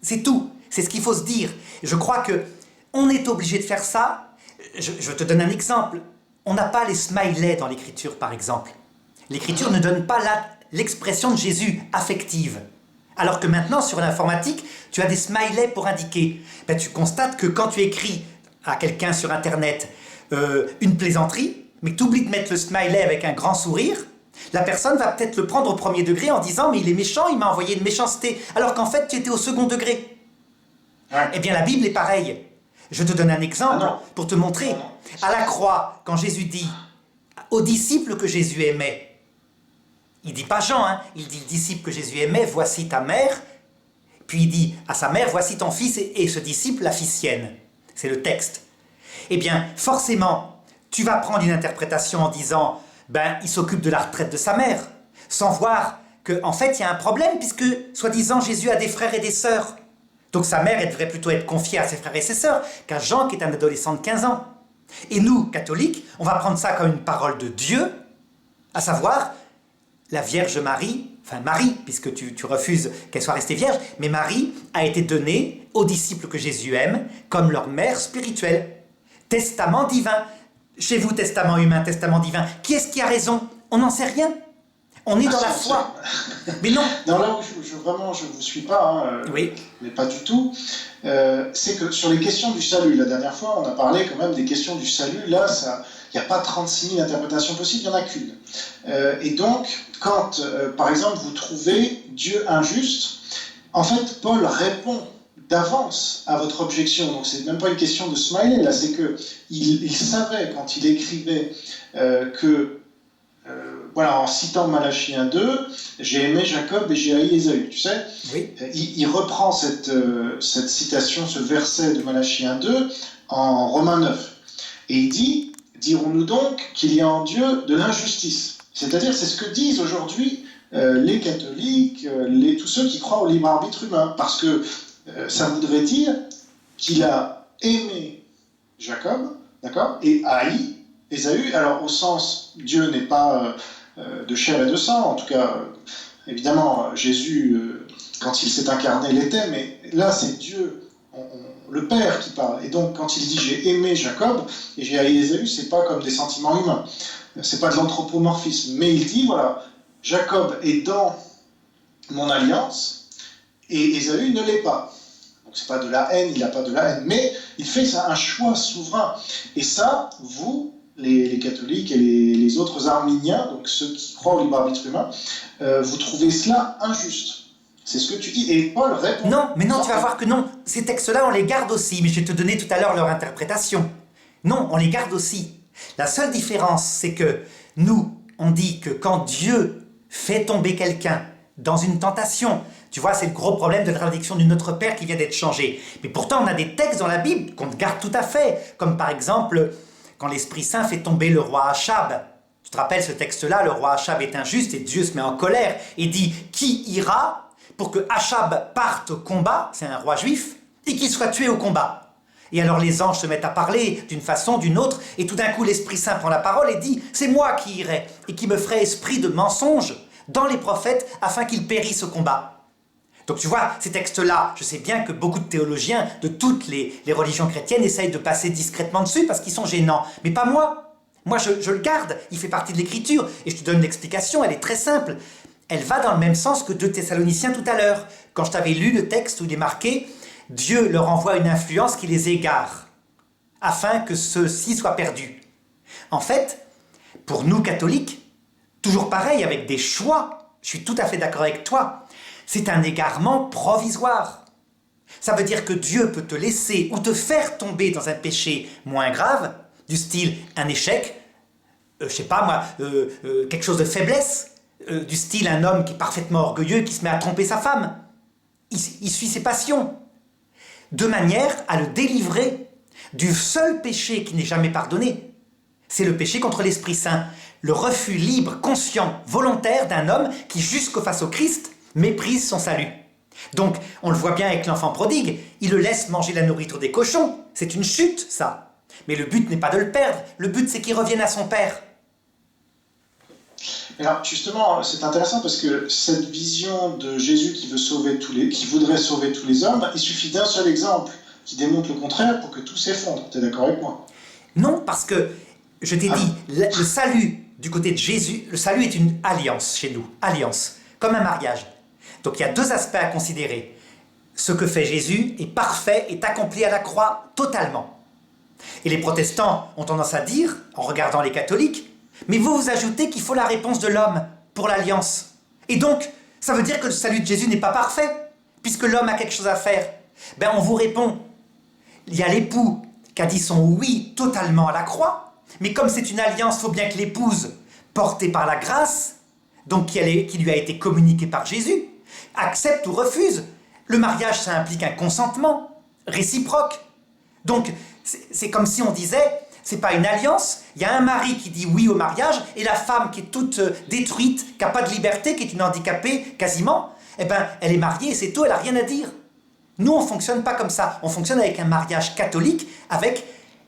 C'est tout. C'est ce qu'il faut se dire. Je crois que on est obligé de faire ça. Je te donne un exemple. On n'a pas les smileys dans l'écriture, par exemple. L'écriture ne donne pas l'expression de Jésus affective. Alors que maintenant, sur l'informatique, tu as des smileys pour indiquer. Ben, tu constates que quand tu écris à quelqu'un sur Internet une plaisanterie, mais que tu oublies de mettre le smiley avec un grand sourire, la personne va peut-être le prendre au premier degré en disant « mais il est méchant, il m'a envoyé une méchanceté », alors qu'en fait tu étais au second degré. Ouais. Eh bien la Bible est pareille. Je te donne un exemple pour te montrer. À la croix, quand Jésus dit aux disciples que Jésus aimait, il dit pas Jean, hein, il dit le disciple que Jésus aimait, voici ta mère, puis il dit à sa mère, voici ton fils, et ce disciple la fit sienne. C'est le texte. Eh bien, forcément, tu vas prendre une interprétation en disant ben, il s'occupe de la retraite de sa mère, sans voir qu'en fait, il y a un problème, puisque, soi-disant, Jésus a des frères et des sœurs. Donc sa mère, elle devrait plutôt être confiée à ses frères et ses sœurs, qu'à Jean, qui est un adolescent de 15 ans. Et nous, catholiques, on va prendre ça comme une parole de Dieu, à savoir, la Vierge Marie, enfin Marie, puisque tu refuses qu'elle soit restée vierge, mais Marie a été donnée aux disciples que Jésus aime, comme leur mère spirituelle. Testament divin. Chez vous, testament humain, testament divin. Qui est-ce qui a raison? On n'en sait rien. On est dans la foi. Mais non. Non, là où vraiment je ne vous suis pas, oui. Mais pas du tout, c'est que sur les questions du salut, la dernière fois, on a parlé quand même des questions du salut. Là, il n'y a pas 36 000 interprétations possibles, il n'y en a qu'une. Et donc, quand, par exemple, vous trouvez Dieu injuste, en fait, Paul répond d'avance à votre objection. Donc c'est même pas une question de smiley, là, c'est que il savait quand il écrivait que voilà, en citant Malachie 1:2, j'ai aimé Jacob et j'ai haï Ésaü, tu sais. Oui. Il reprend cette citation, ce verset de Malachie 1:2 en Romains 9. Et il dit, dirons-nous donc qu'il y a en Dieu de l'injustice. C'est-à-dire, c'est ce que disent aujourd'hui les catholiques, tous ceux qui croient au libre arbitre humain. Parce que ça voudrait dire qu'il a aimé Jacob, d'accord, et haï Ésaü. Alors, au sens, Dieu n'est pas de chair et de sang, en tout cas, évidemment, Jésus, quand il s'est incarné, l'était, mais là, c'est Dieu, le Père qui parle. Et donc, quand il dit « j'ai aimé Jacob et j'ai haï Ésaü », c'est pas comme des sentiments humains, c'est pas de l'anthropomorphisme, mais il dit, voilà, Jacob est dans mon alliance et Ésaü ne l'est pas. Donc c'est pas de la haine, il n'a pas de la haine, mais il fait ça, un choix souverain. Et ça, vous, les catholiques et les autres arméniens, donc ceux qui croient au libre arbitre humain, vous trouvez cela injuste. C'est ce que tu dis. Et Paul répond... Non, mais non, tu vas voir que non. Ces textes-là, on les garde aussi, mais je vais te donner tout à l'heure leur interprétation. Non, on les garde aussi. La seule différence, c'est que nous, on dit que quand Dieu fait tomber quelqu'un dans une tentation, tu vois, c'est le gros problème de la traduction du Notre Père qui vient d'être changé. Mais pourtant, on a des textes dans la Bible qu'on garde tout à fait, comme par exemple, quand l'Esprit Saint fait tomber le roi Achab. Tu te rappelles ce texte-là, le roi Achab est injuste et Dieu se met en colère et dit « Qui ira pour que Achab parte au combat ?» C'est un roi juif, et qu'il soit tué au combat. Et alors les anges se mettent à parler d'une façon, d'une autre, et tout d'un coup l'Esprit Saint prend la parole et dit « C'est moi qui irai, et qui me ferai esprit de mensonge dans les prophètes, afin qu'ils périssent au combat. » Donc tu vois, ces textes-là, je sais bien que beaucoup de théologiens de toutes les religions chrétiennes essayent de passer discrètement dessus parce qu'ils sont gênants. Mais pas moi. Moi, je le garde, il fait partie de l'Écriture. Et je te donne l'explication, elle est très simple. Elle va dans le même sens que 2 Thessaloniciens tout à l'heure. Quand je t'avais lu le texte où il est marqué « Dieu leur envoie une influence qui les égare, afin que ceux-ci soient perdus. » En fait, pour nous catholiques, toujours pareil, avec des choix, je suis tout à fait d'accord avec toi, c'est un égarement provisoire. Ça veut dire que Dieu peut te laisser ou te faire tomber dans un péché moins grave, du style un échec, je sais pas moi, quelque chose de faiblesse, du style un homme qui est parfaitement orgueilleux, qui se met à tromper sa femme. Il suit ses passions, de manière à le délivrer du seul péché qui n'est jamais pardonné. C'est le péché contre l'Esprit Saint, le refus libre, conscient, volontaire d'un homme qui, jusqu'au face au Christ, méprise son salut. Donc, on le voit bien avec l'enfant prodigue, il le laisse manger la nourriture des cochons. C'est une chute, ça. Mais le but n'est pas de le perdre, le but c'est qu'il revienne à son père. Alors, justement, c'est intéressant parce que cette vision de Jésus qui voudrait sauver tous les hommes, il suffit d'un seul exemple qui démontre le contraire pour que tout s'effondre. Tu es d'accord avec moi? Non, parce que, je t'ai dit, le salut du côté de Jésus, le salut est une alliance chez nous, alliance, comme un mariage. Donc il y a 2 aspects à considérer. Ce que fait Jésus est parfait, est accompli à la croix totalement. Et les protestants ont tendance à dire, en regardant les catholiques, mais vous ajoutez qu'il faut la réponse de l'homme pour l'alliance. Et donc, ça veut dire que le salut de Jésus n'est pas parfait, puisque l'homme a quelque chose à faire. Ben on vous répond, il y a l'époux qui a dit son oui totalement à la croix, mais comme c'est une alliance, il faut bien que l'épouse, portée par la grâce, donc qui lui a été communiquée par Jésus, accepte ou refuse. Le mariage, ça implique un consentement réciproque. Donc, c'est comme si on disait, c'est pas une alliance, il y a un mari qui dit oui au mariage, et la femme qui est toute détruite, qui n'a pas de liberté, qui est une handicapée quasiment, eh ben, elle est mariée et c'est tout, elle n'a rien à dire. Nous, on ne fonctionne pas comme ça. On fonctionne avec un mariage catholique, avec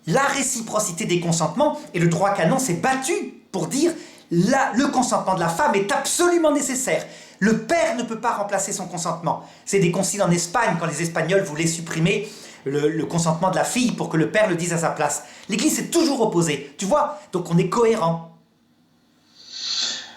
la réciprocité des consentements, et le droit canon s'est battu pour dire le consentement de la femme est absolument nécessaire. Le père ne peut pas remplacer son consentement. C'est des conciles en Espagne, quand les Espagnols voulaient supprimer le consentement de la fille pour que le père le dise à sa place. L'Église s'est toujours opposée, tu vois, donc on est cohérent.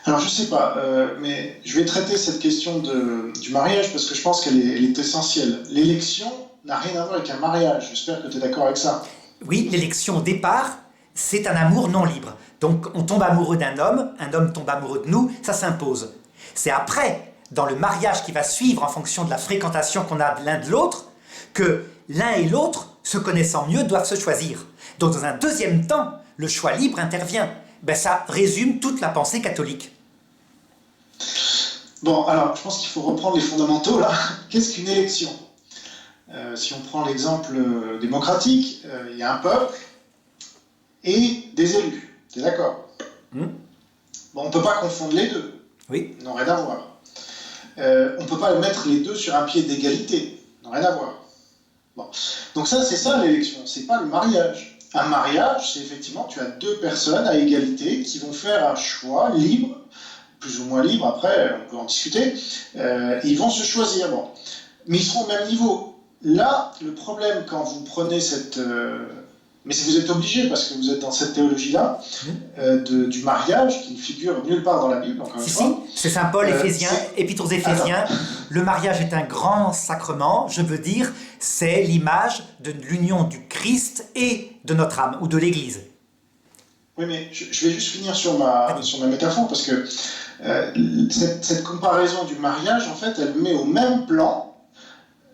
Alors je sais pas, mais je vais traiter cette question du mariage parce que je pense qu'elle est essentielle. L'élection n'a rien à voir avec un mariage, j'espère que tu es d'accord avec ça. Oui, l'élection au départ, c'est un amour non libre. Donc on tombe amoureux d'un homme, un homme tombe amoureux de nous, ça s'impose. C'est après, dans le mariage qui va suivre en fonction de la fréquentation qu'on a l'un de l'autre, que l'un et l'autre, se connaissant mieux, doivent se choisir. Donc dans un deuxième temps, le choix libre intervient. Ben, ça résume toute la pensée catholique. Bon, alors je pense qu'il faut reprendre les fondamentaux là. Qu'est-ce qu'une élection? Si on prend l'exemple démocratique, il y a un peuple et des élus. Tu es d'accord? Bon, on ne peut pas confondre les deux. Oui. Ils n'ont rien à voir. On ne peut pas mettre les deux sur un pied d'égalité. Ils n'ont rien à voir. Bon. Donc c'est ça l'élection, c'est pas le mariage. Un mariage, c'est effectivement, tu as 2 personnes à égalité qui vont faire un choix libre, plus ou moins libre, après on peut en discuter, ils vont se choisir, bon. Mais ils seront au même niveau. Là, le problème quand vous prenez cette... mais vous êtes obligé, parce que vous êtes dans cette théologie-là, du mariage, qui ne figure nulle part dans la Bible, encore une fois. C'est Saint Paul, Épître aux Éphésiens. Le mariage est un grand sacrement, je veux dire, c'est l'image de l'union du Christ et de notre âme, ou de l'Église. Oui, mais je vais juste finir sur ma métaphore, parce que cette comparaison du mariage, en fait, elle met au même plan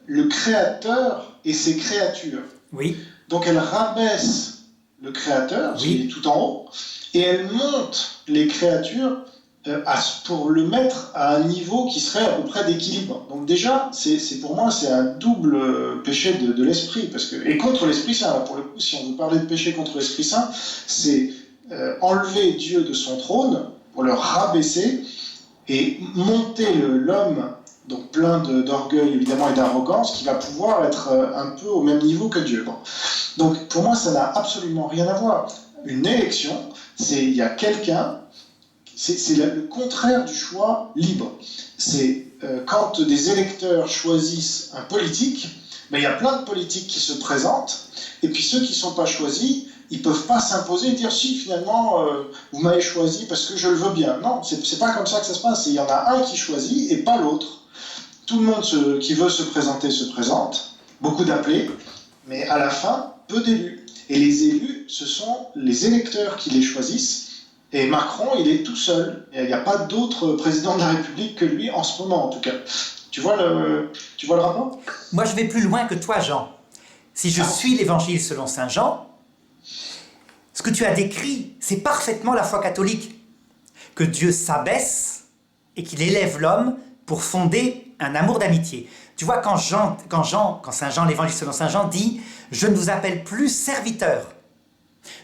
le Créateur et ses créatures. Oui. Donc elle rabaisse le Créateur, qui est tout en haut, et elle monte les créatures pour le mettre à un niveau qui serait à peu près d'équilibre. Donc déjà, pour moi, c'est un double péché de l'Esprit, et contre l'Esprit Saint. Là, pour le coup, si on veut parler de péché contre l'Esprit Saint, c'est enlever Dieu de son trône pour le rabaisser et monter l'homme donc plein d'orgueil évidemment et d'arrogance, qui va pouvoir être un peu au même niveau que Dieu. Bon. Donc pour moi, ça n'a absolument rien à voir. Une élection, il y a quelqu'un, c'est le contraire du choix libre. C'est quand des électeurs choisissent un politique, ben, il y a plein de politiques qui se présentent, et puis ceux qui ne sont pas choisis, ils ne peuvent pas s'imposer et dire si finalement vous m'avez choisi parce que je le veux bien. Non, c'est pas comme ça que ça se passe. Il y en a un qui choisit et pas l'autre. Tout le monde qui veut se présenter se présente, beaucoup d'appelés, mais à la fin, peu d'élus. Et les élus, ce sont les électeurs qui les choisissent. Et Macron, il est tout seul. Il n'y a pas d'autre président de la République que lui en ce moment, en tout cas. Tu vois le rapport ? Moi, je vais plus loin que toi, Jean. Si je suis l'évangile selon saint Jean, ce que tu as décrit, c'est parfaitement la foi catholique. Que Dieu s'abaisse et qu'il élève l'homme pour fonder un amour d'amitié. Tu vois, quand saint Jean, l'évangile selon saint Jean, dit « Je ne vous appelle plus serviteur.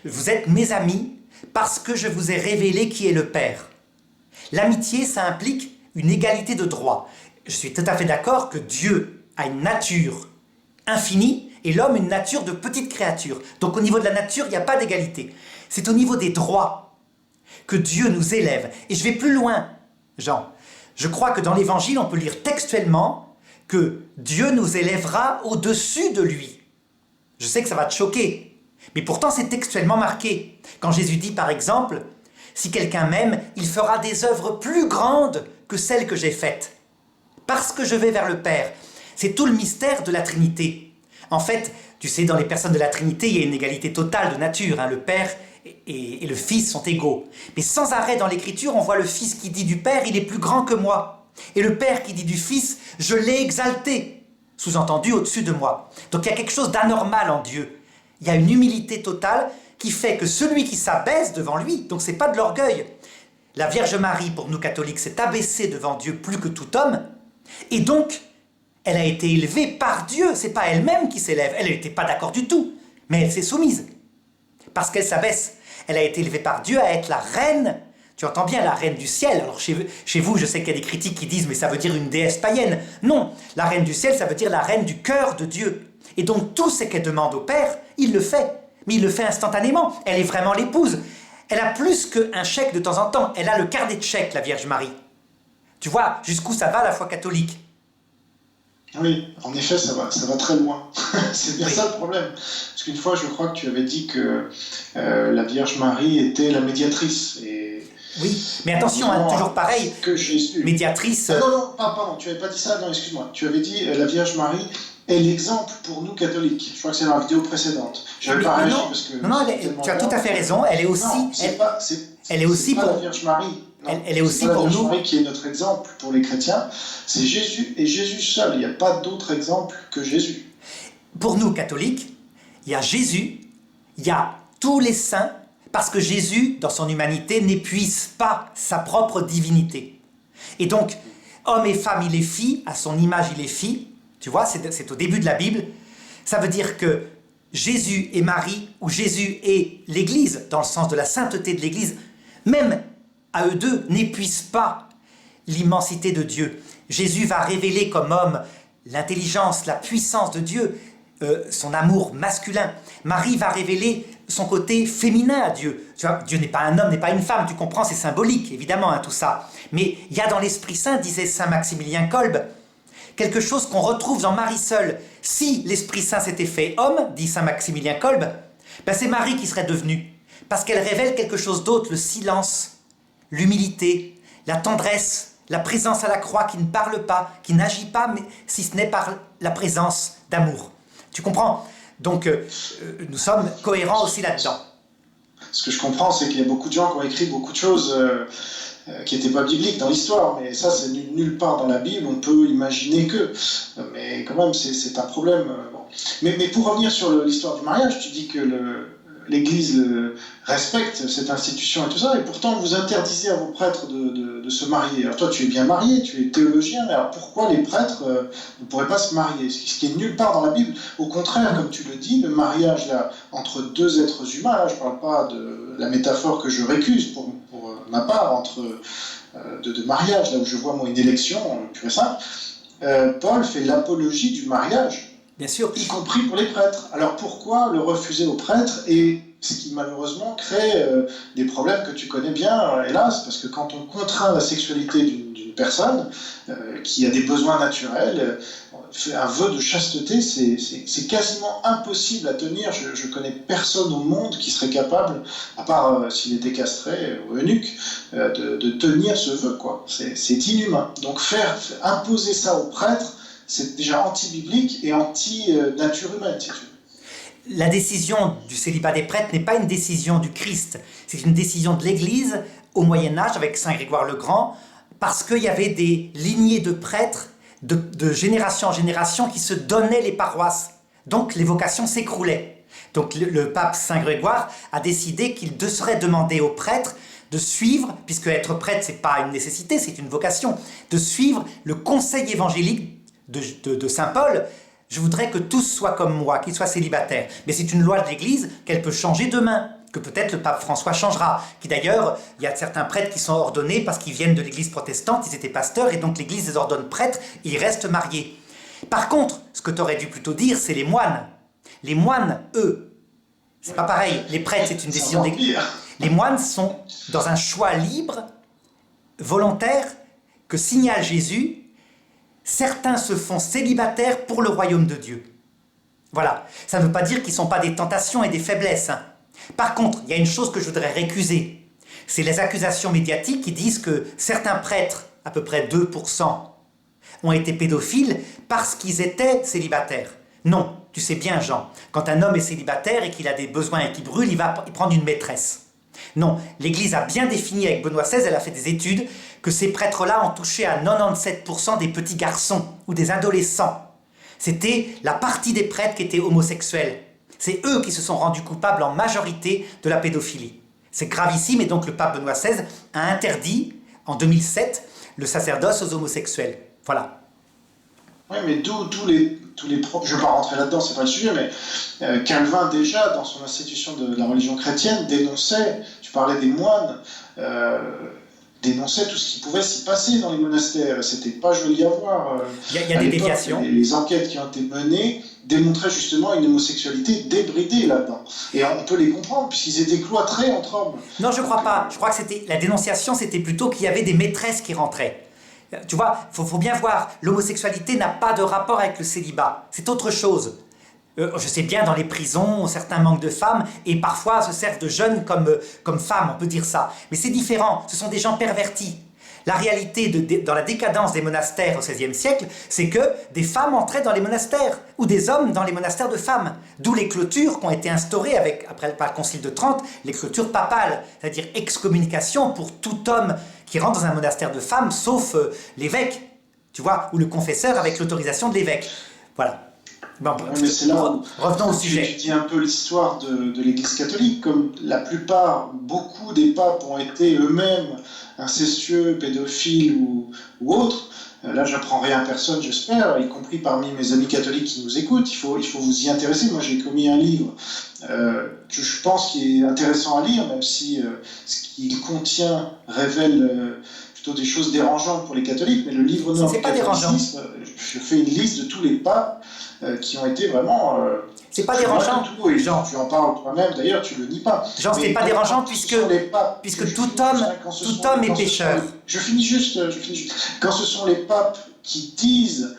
Vous êtes mes amis parce que je vous ai révélé qui est le Père. » L'amitié, ça implique une égalité de droits. Je suis tout à fait d'accord que Dieu a une nature infinie et l'homme une nature de petite créature. Donc au niveau de la nature, il n'y a pas d'égalité. C'est au niveau des droits que Dieu nous élève. Et je vais plus loin, Jean. Je crois que dans l'Évangile, on peut lire textuellement que Dieu nous élèvera au-dessus de lui. Je sais que ça va te choquer, mais pourtant c'est textuellement marqué. Quand Jésus dit par exemple, si quelqu'un m'aime, il fera des œuvres plus grandes que celles que j'ai faites. Parce que je vais vers le Père. C'est tout le mystère de la Trinité. En fait, tu sais, dans les personnes de la Trinité, il y a une égalité totale de nature. Le Père et le Fils sont égaux. Mais sans arrêt dans l'Écriture, on voit le Fils qui dit du Père, il est plus grand que moi. Et le Père qui dit du Fils, je l'ai exalté. Sous-entendu, au-dessus de moi. Donc il y a quelque chose d'anormal en Dieu. Il y a une humilité totale qui fait que celui qui s'abaisse devant lui, donc c'est pas de l'orgueil. La Vierge Marie, pour nous catholiques, s'est abaissée devant Dieu plus que tout homme. Et donc, elle a été élevée par Dieu, c'est pas elle-même qui s'élève, elle n'était pas d'accord du tout, mais elle s'est soumise, parce qu'elle s'abaisse. Elle a été élevée par Dieu à être la reine, tu entends bien, la reine du ciel. Alors chez vous, je sais qu'il y a des critiques qui disent, mais ça veut dire une déesse païenne. Non, la reine du ciel, ça veut dire la reine du cœur de Dieu. Et donc tout ce qu'elle demande au Père, il le fait, mais il le fait instantanément. Elle est vraiment l'épouse. Elle a plus qu'un chèque de temps en temps, elle a le carnet de chèques, la Vierge Marie. Tu vois jusqu'où ça va la foi catholique? Oui, en effet, ça va très loin. C'est bien ça le problème. Parce qu'une fois, je crois que tu avais dit que la Vierge Marie était la médiatrice. Et oui, mais attention, toujours pareil, que Jésus... médiatrice... non, pardon, tu n'avais pas dit ça, non, excuse-moi. Tu avais dit la Vierge Marie est l'exemple pour nous catholiques. Je crois que c'est dans la vidéo précédente. Je n'avais pas réagi parce que... Non, tu as tout à fait raison, elle est aussi... Non, elle est aussi pas pour... la Vierge Marie. Non, elle est aussi pour nous. La Vierge Marie qui est notre exemple pour les chrétiens, c'est Jésus et Jésus seul. Il n'y a pas d'autre exemple que Jésus. Pour nous catholiques, il y a Jésus, il y a tous les saints, parce que Jésus, dans son humanité, n'épuise pas sa propre divinité. Et donc, homme et femme, il est fille, à son image, il est fille. Tu vois, c'est au début de la Bible. Ça veut dire que Jésus et Marie, ou Jésus et l'Église, dans le sens de la sainteté de l'Église, même à eux deux, n'épuisent pas l'immensité de Dieu. Jésus va révéler comme homme l'intelligence, la puissance de Dieu, son amour masculin. Marie va révéler son côté féminin à Dieu. Tu vois, Dieu n'est pas un homme, n'est pas une femme, tu comprends, c'est symbolique, évidemment, tout ça. Mais il y a dans l'Esprit Saint, disait saint Maximilien Kolbe, quelque chose qu'on retrouve dans Marie seule. Si l'Esprit Saint s'était fait homme, dit saint Maximilien Kolbe, ben c'est Marie qui serait devenue. Parce qu'elle révèle quelque chose d'autre, le silence, l'humilité, la tendresse, la présence à la croix qui ne parle pas, qui n'agit pas, mais si ce n'est par la présence d'amour. Tu comprends? Donc, nous sommes cohérents aussi là-dedans. Ce que je comprends, c'est qu'il y a beaucoup de gens qui ont écrit beaucoup de choses qui n'étaient pas bibliques dans l'histoire, mais ça, c'est nulle part dans la Bible, on peut imaginer que. Mais quand même, c'est un problème. Bon. Mais pour revenir sur l'histoire du mariage, tu dis que l'Église respecte cette institution et tout ça, et pourtant vous interdisez à vos prêtres de se marier. Alors toi, tu es bien marié, tu es théologien, mais alors pourquoi les prêtres ne pourraient pas se marier? Ce qui est nulle part dans la Bible. Au contraire, comme tu le dis, le mariage là, entre deux êtres humains, là, je ne parle pas de la métaphore que je récuse pour ma part, entre de mariage, là où je vois moi une élection pure et simple, Paul fait l'apologie du mariage, Bien sûr. y compris pour les prêtres. Alors pourquoi le refuser aux prêtres, et ce qui malheureusement crée des problèmes que tu connais bien, hélas, parce que quand on contraint la sexualité d'une personne qui a des besoins naturels, fait un vœu de chasteté, c'est quasiment impossible à tenir. Je connais personne au monde qui serait capable, à part s'il était castré ou eunuque, de tenir ce vœu, quoi. C'est inhumain. Donc imposer ça aux prêtres, c'est déjà anti-biblique et anti-nature humaine, si tu veux. La décision du célibat des prêtres n'est pas une décision du Christ, c'est une décision de l'Église au Moyen-Âge avec Saint Grégoire le Grand, parce qu'il y avait des lignées de prêtres de génération en génération qui se donnaient les paroisses. Donc les vocations s'écroulaient. Donc le pape Saint Grégoire a décidé qu'il serait demandé aux prêtres de suivre, puisque être prêtre c'est pas une nécessité, c'est une vocation, de suivre le conseil évangélique de Saint Paul. Je voudrais que tous soient comme moi, qu'ils soient célibataires. Mais c'est une loi de l'Église qu'elle peut changer demain, que peut-être le pape François changera. Qui d'ailleurs, il y a certains prêtres qui sont ordonnés parce qu'ils viennent de l'Église protestante, ils étaient pasteurs, et donc l'Église les ordonne prêtres, et ils restent mariés. Par contre, ce que tu aurais dû plutôt dire, c'est les moines. Les moines, eux, c'est pas pareil. Les prêtres, c'est une décision d'Église. Les moines sont dans un choix libre, volontaire, que signale Jésus. Certains se font célibataires pour le royaume de Dieu. Voilà. Ça ne veut pas dire qu'ils ne sont pas des tentations et des faiblesses. Par contre, il y a une chose que je voudrais récuser. C'est les accusations médiatiques qui disent que certains prêtres, à peu près 2%, ont été pédophiles parce qu'ils étaient célibataires. Non, tu sais bien, Jean, quand un homme est célibataire et qu'il a des besoins et qu'il brûle, il va prendre une maîtresse. Non, l'Église a bien défini avec Benoît XVI, elle a fait des études, que ces prêtres-là ont touché à 97% des petits garçons ou des adolescents. C'était la partie des prêtres qui étaient homosexuels. C'est eux qui se sont rendus coupables en majorité de la pédophilie. C'est gravissime et donc le pape Benoît XVI a interdit, en 2007, le sacerdoce aux homosexuels. Voilà. Oui, mais d'où tous les je ne vais pas rentrer là-dedans, c'est pas le sujet, mais Calvin déjà, dans son institution de la religion chrétienne, dénonçait, tu parlais des moines, dénonçait tout ce qui pouvait s'y passer dans les monastères. C'était pas joli à voir. Il y a des déviations. Les enquêtes qui ont été menées démontraient justement une homosexualité débridée là-dedans. Et on peut les comprendre, puisqu'ils étaient cloîtrés entre hommes. Non, je crois pas. Je crois que la dénonciation, c'était plutôt qu'il y avait des maîtresses qui rentraient. Tu vois, faut bien voir, l'homosexualité n'a pas de rapport avec le célibat. C'est autre chose. Je sais bien, dans les prisons, certains manquent de femmes et parfois se servent de jeunes comme femmes, on peut dire ça. Mais c'est différent, ce sont des gens pervertis. La réalité dans la décadence des monastères au XVIe siècle, c'est que des femmes entraient dans les monastères, ou des hommes dans les monastères de femmes. D'où les clôtures qui ont été instaurées par le Concile de Trente, les clôtures papales, c'est-à-dire excommunication pour tout homme qui rentre dans un monastère de femmes, sauf l'évêque, tu vois, ou le confesseur avec l'autorisation de l'évêque. Voilà. Bon, mais c'est là revenons au sujet. Tu dis un peu l'histoire de l'Église catholique, comme la plupart, beaucoup des papes ont été eux-mêmes incestueux, pédophiles ou autres. Là, j'apprends rien à personne, j'espère, y compris parmi mes amis catholiques qui nous écoutent. Il faut vous y intéresser. Moi, j'ai commis un livre que je pense qui est intéressant à lire, même si ce qu'il contient révèle plutôt des choses dérangeantes pour les catholiques. Mais le livre noir du catholicisme, je fais une liste de tous les papes qui ont été vraiment... c'est pas dérangeant, Jean. Tu en parles toi-même, d'ailleurs, tu le nies pas. Jean, c'est pas dérangeant puisque tout homme est pécheur. Je finis juste. Quand ce sont les papes qui disent,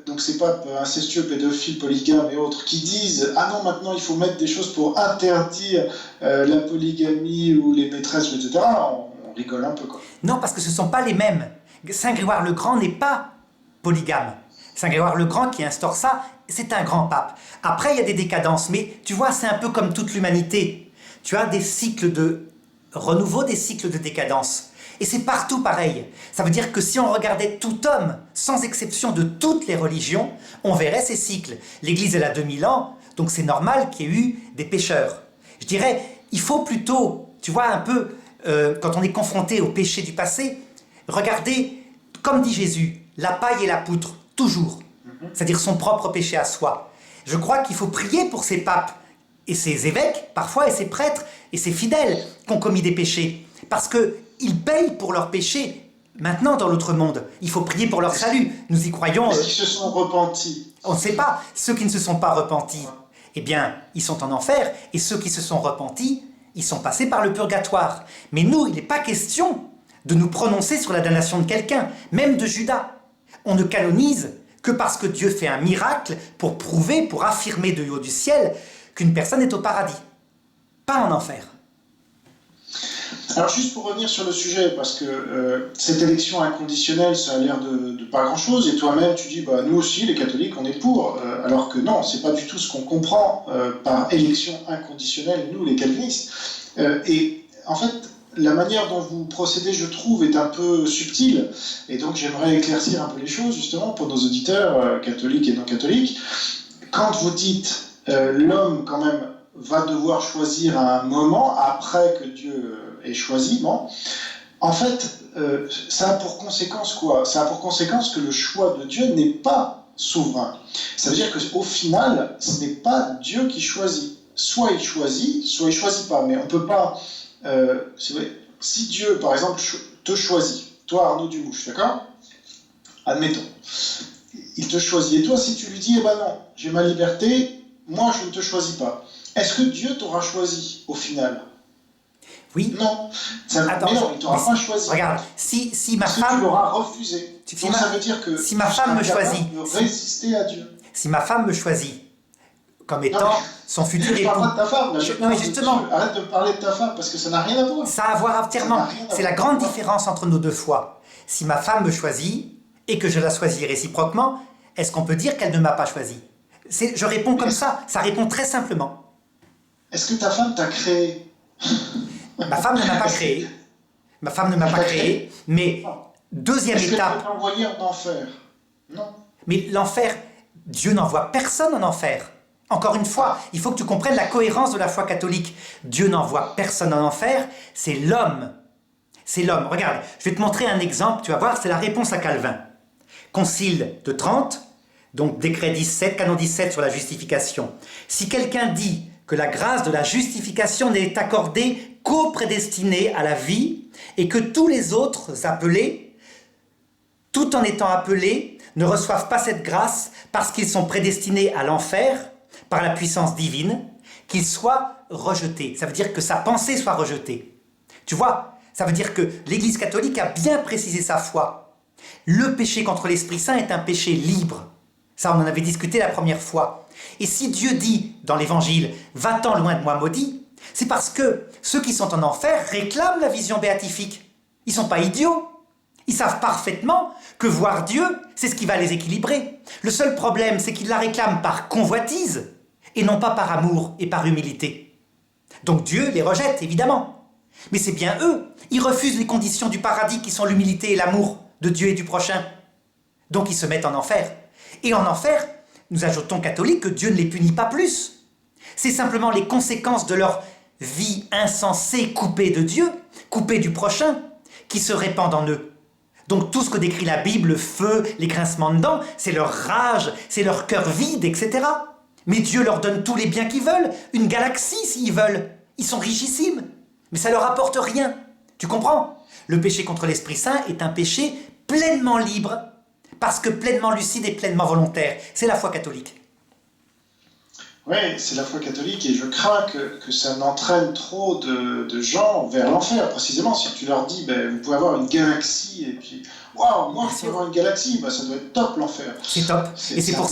donc ces papes incestueux, pédophiles, polygames et autres, qui disent « Ah non, maintenant il faut mettre des choses pour interdire la polygamie ou les maîtresses, etc. » on rigole un peu, quoi. Non, parce que ce ne sont pas les mêmes. Saint Grégoire le Grand n'est pas polygame. Saint Grégoire le Grand qui instaure ça, c'est un grand pape. Après, il y a des décadences, mais tu vois, c'est un peu comme toute l'humanité. Tu as des cycles de renouveau, des cycles de décadence. Et c'est partout pareil. Ça veut dire que si on regardait tout homme, sans exception de toutes les religions, on verrait ces cycles. L'Église, elle a 2000 ans, donc c'est normal qu'il y ait eu des pécheurs. Je dirais, il faut plutôt, tu vois, un peu, quand on est confronté au péché du passé, regarder, comme dit Jésus, la paille et la poutre, toujours. C'est-à-dire son propre péché à soi. Je crois qu'il faut prier pour ces papes et ces évêques, parfois, et ces prêtres, et ces fidèles qui ont commis des péchés. Parce qu'ils payent pour leurs péchés maintenant dans l'autre monde. Il faut prier pour leur salut. Nous y croyons. Est-ce qu'ils se sont repentis? On ne sait pas. Ceux qui ne se sont pas repentis, eh bien, ils sont en enfer. Et ceux qui se sont repentis, ils sont passés par le purgatoire. Mais nous, il n'est pas question de nous prononcer sur la damnation de quelqu'un, même de Judas. On ne canonise que parce que Dieu fait un miracle pour prouver, pour affirmer de haut du ciel qu'une personne est au paradis, pas en enfer. Alors juste pour revenir sur le sujet, parce que cette élection inconditionnelle, ça a l'air de pas grand-chose, et toi-même tu dis, bah, nous aussi les catholiques on est pour, alors que non, c'est pas du tout ce qu'on comprend par élection inconditionnelle, nous les calvinistes. Et en fait, la manière dont vous procédez, je trouve, est un peu subtile, et donc j'aimerais éclaircir un peu les choses justement pour nos auditeurs catholiques et non catholiques. Quand vous dites l'homme quand même va devoir choisir à un moment après que Dieu ait choisi, bon, en fait, ça a pour conséquence quoi? Ça a pour conséquence que le choix de Dieu n'est pas souverain. Ça veut dire qu'au final, ce n'est pas Dieu qui choisit. Soit il choisit pas. Mais on peut pas... c'est vrai, si Dieu, par exemple, te choisit, toi Arnaud Dumouche, d'accord? Admettons. Il te choisit. Et toi, si tu lui dis, eh ben non, j'ai ma liberté, moi je ne te choisis pas. Est-ce que Dieu t'aura choisi au final? Oui. Non. Attends, mais non, il ne t'aura pas choisi. Regarde, si ma parce femme... que tu l'auras refusé. Donc ça veut dire que si ma femme me choisit... de résister à Dieu. Si ma femme me choisit comme étant son futur époux... Je parle pas de ta femme, là. Non, mais justement... Arrête de me parler de ta femme, parce que ça n'a rien à voir. Ça a à voir entièrement. C'est la grande différence entre nos deux foi. Si ma femme me choisit, et que je la choisis réciproquement, est-ce qu'on peut dire qu'elle ne m'a pas choisi? Je réponds comme ça répond très simplement. Est-ce que ta femme t'a créé? Ma femme ne m'a pas créé. Ma femme ne m'a pas créé, mais deuxième étape... Est-ce qu'elle t'a envoyé en enfer? Non. Mais l'enfer, Dieu n'envoie personne en enfer. Encore une fois, il faut que tu comprennes la cohérence de la foi catholique. Dieu n'envoie personne en enfer, c'est l'homme. C'est l'homme. Regarde, je vais te montrer un exemple, tu vas voir, c'est la réponse à Calvin. Concile de Trente, donc décret 17, canon 17 sur la justification. Si quelqu'un dit que la grâce de la justification n'est accordée qu'aux prédestinés à la vie et que tous les autres appelés, tout en étant appelés, ne reçoivent pas cette grâce parce qu'ils sont prédestinés à l'enfer par la puissance divine, qu'ils soient rejetés. Ça veut dire que sa pensée soit rejetée. Tu vois, ça veut dire que l'Église catholique a bien précisé sa foi. Le péché contre l'Esprit Saint est un péché libre. Ça, on en avait discuté la première fois. Et si Dieu dit dans l'Évangile « Va-t'en loin de moi maudit », c'est parce que ceux qui sont en enfer réclament la vision béatifique. Ils ne sont pas idiots. Ils savent parfaitement que voir Dieu, c'est ce qui va les équilibrer. Le seul problème, c'est qu'ils la réclament par convoitise et non pas par amour et par humilité. Donc Dieu les rejette, évidemment. Mais c'est bien eux. Ils refusent les conditions du paradis qui sont l'humilité et l'amour de Dieu et du prochain. Donc ils se mettent en enfer. Et en enfer, nous ajoutons catholiques que Dieu ne les punit pas plus. C'est simplement les conséquences de leur vie insensée coupée de Dieu, coupée du prochain, qui se répandent en eux. Donc tout ce que décrit la Bible, le feu, les grincements de dents, c'est leur rage, c'est leur cœur vide, etc. Mais Dieu leur donne tous les biens qu'ils veulent, une galaxie s'ils veulent. Ils sont richissimes, mais ça leur apporte rien. Tu comprends? Le péché contre l'Esprit Saint est un péché pleinement libre, parce que pleinement lucide et pleinement volontaire. C'est la foi catholique. Oui, c'est la foi catholique et je crains que ça n'entraîne trop de gens vers l'enfer, précisément. Si tu leur dis, ben, vous pouvez avoir une galaxie et puis, waouh, moi je peux avoir une galaxie, ben, ça doit être top l'enfer. C'est top. Et c'est pour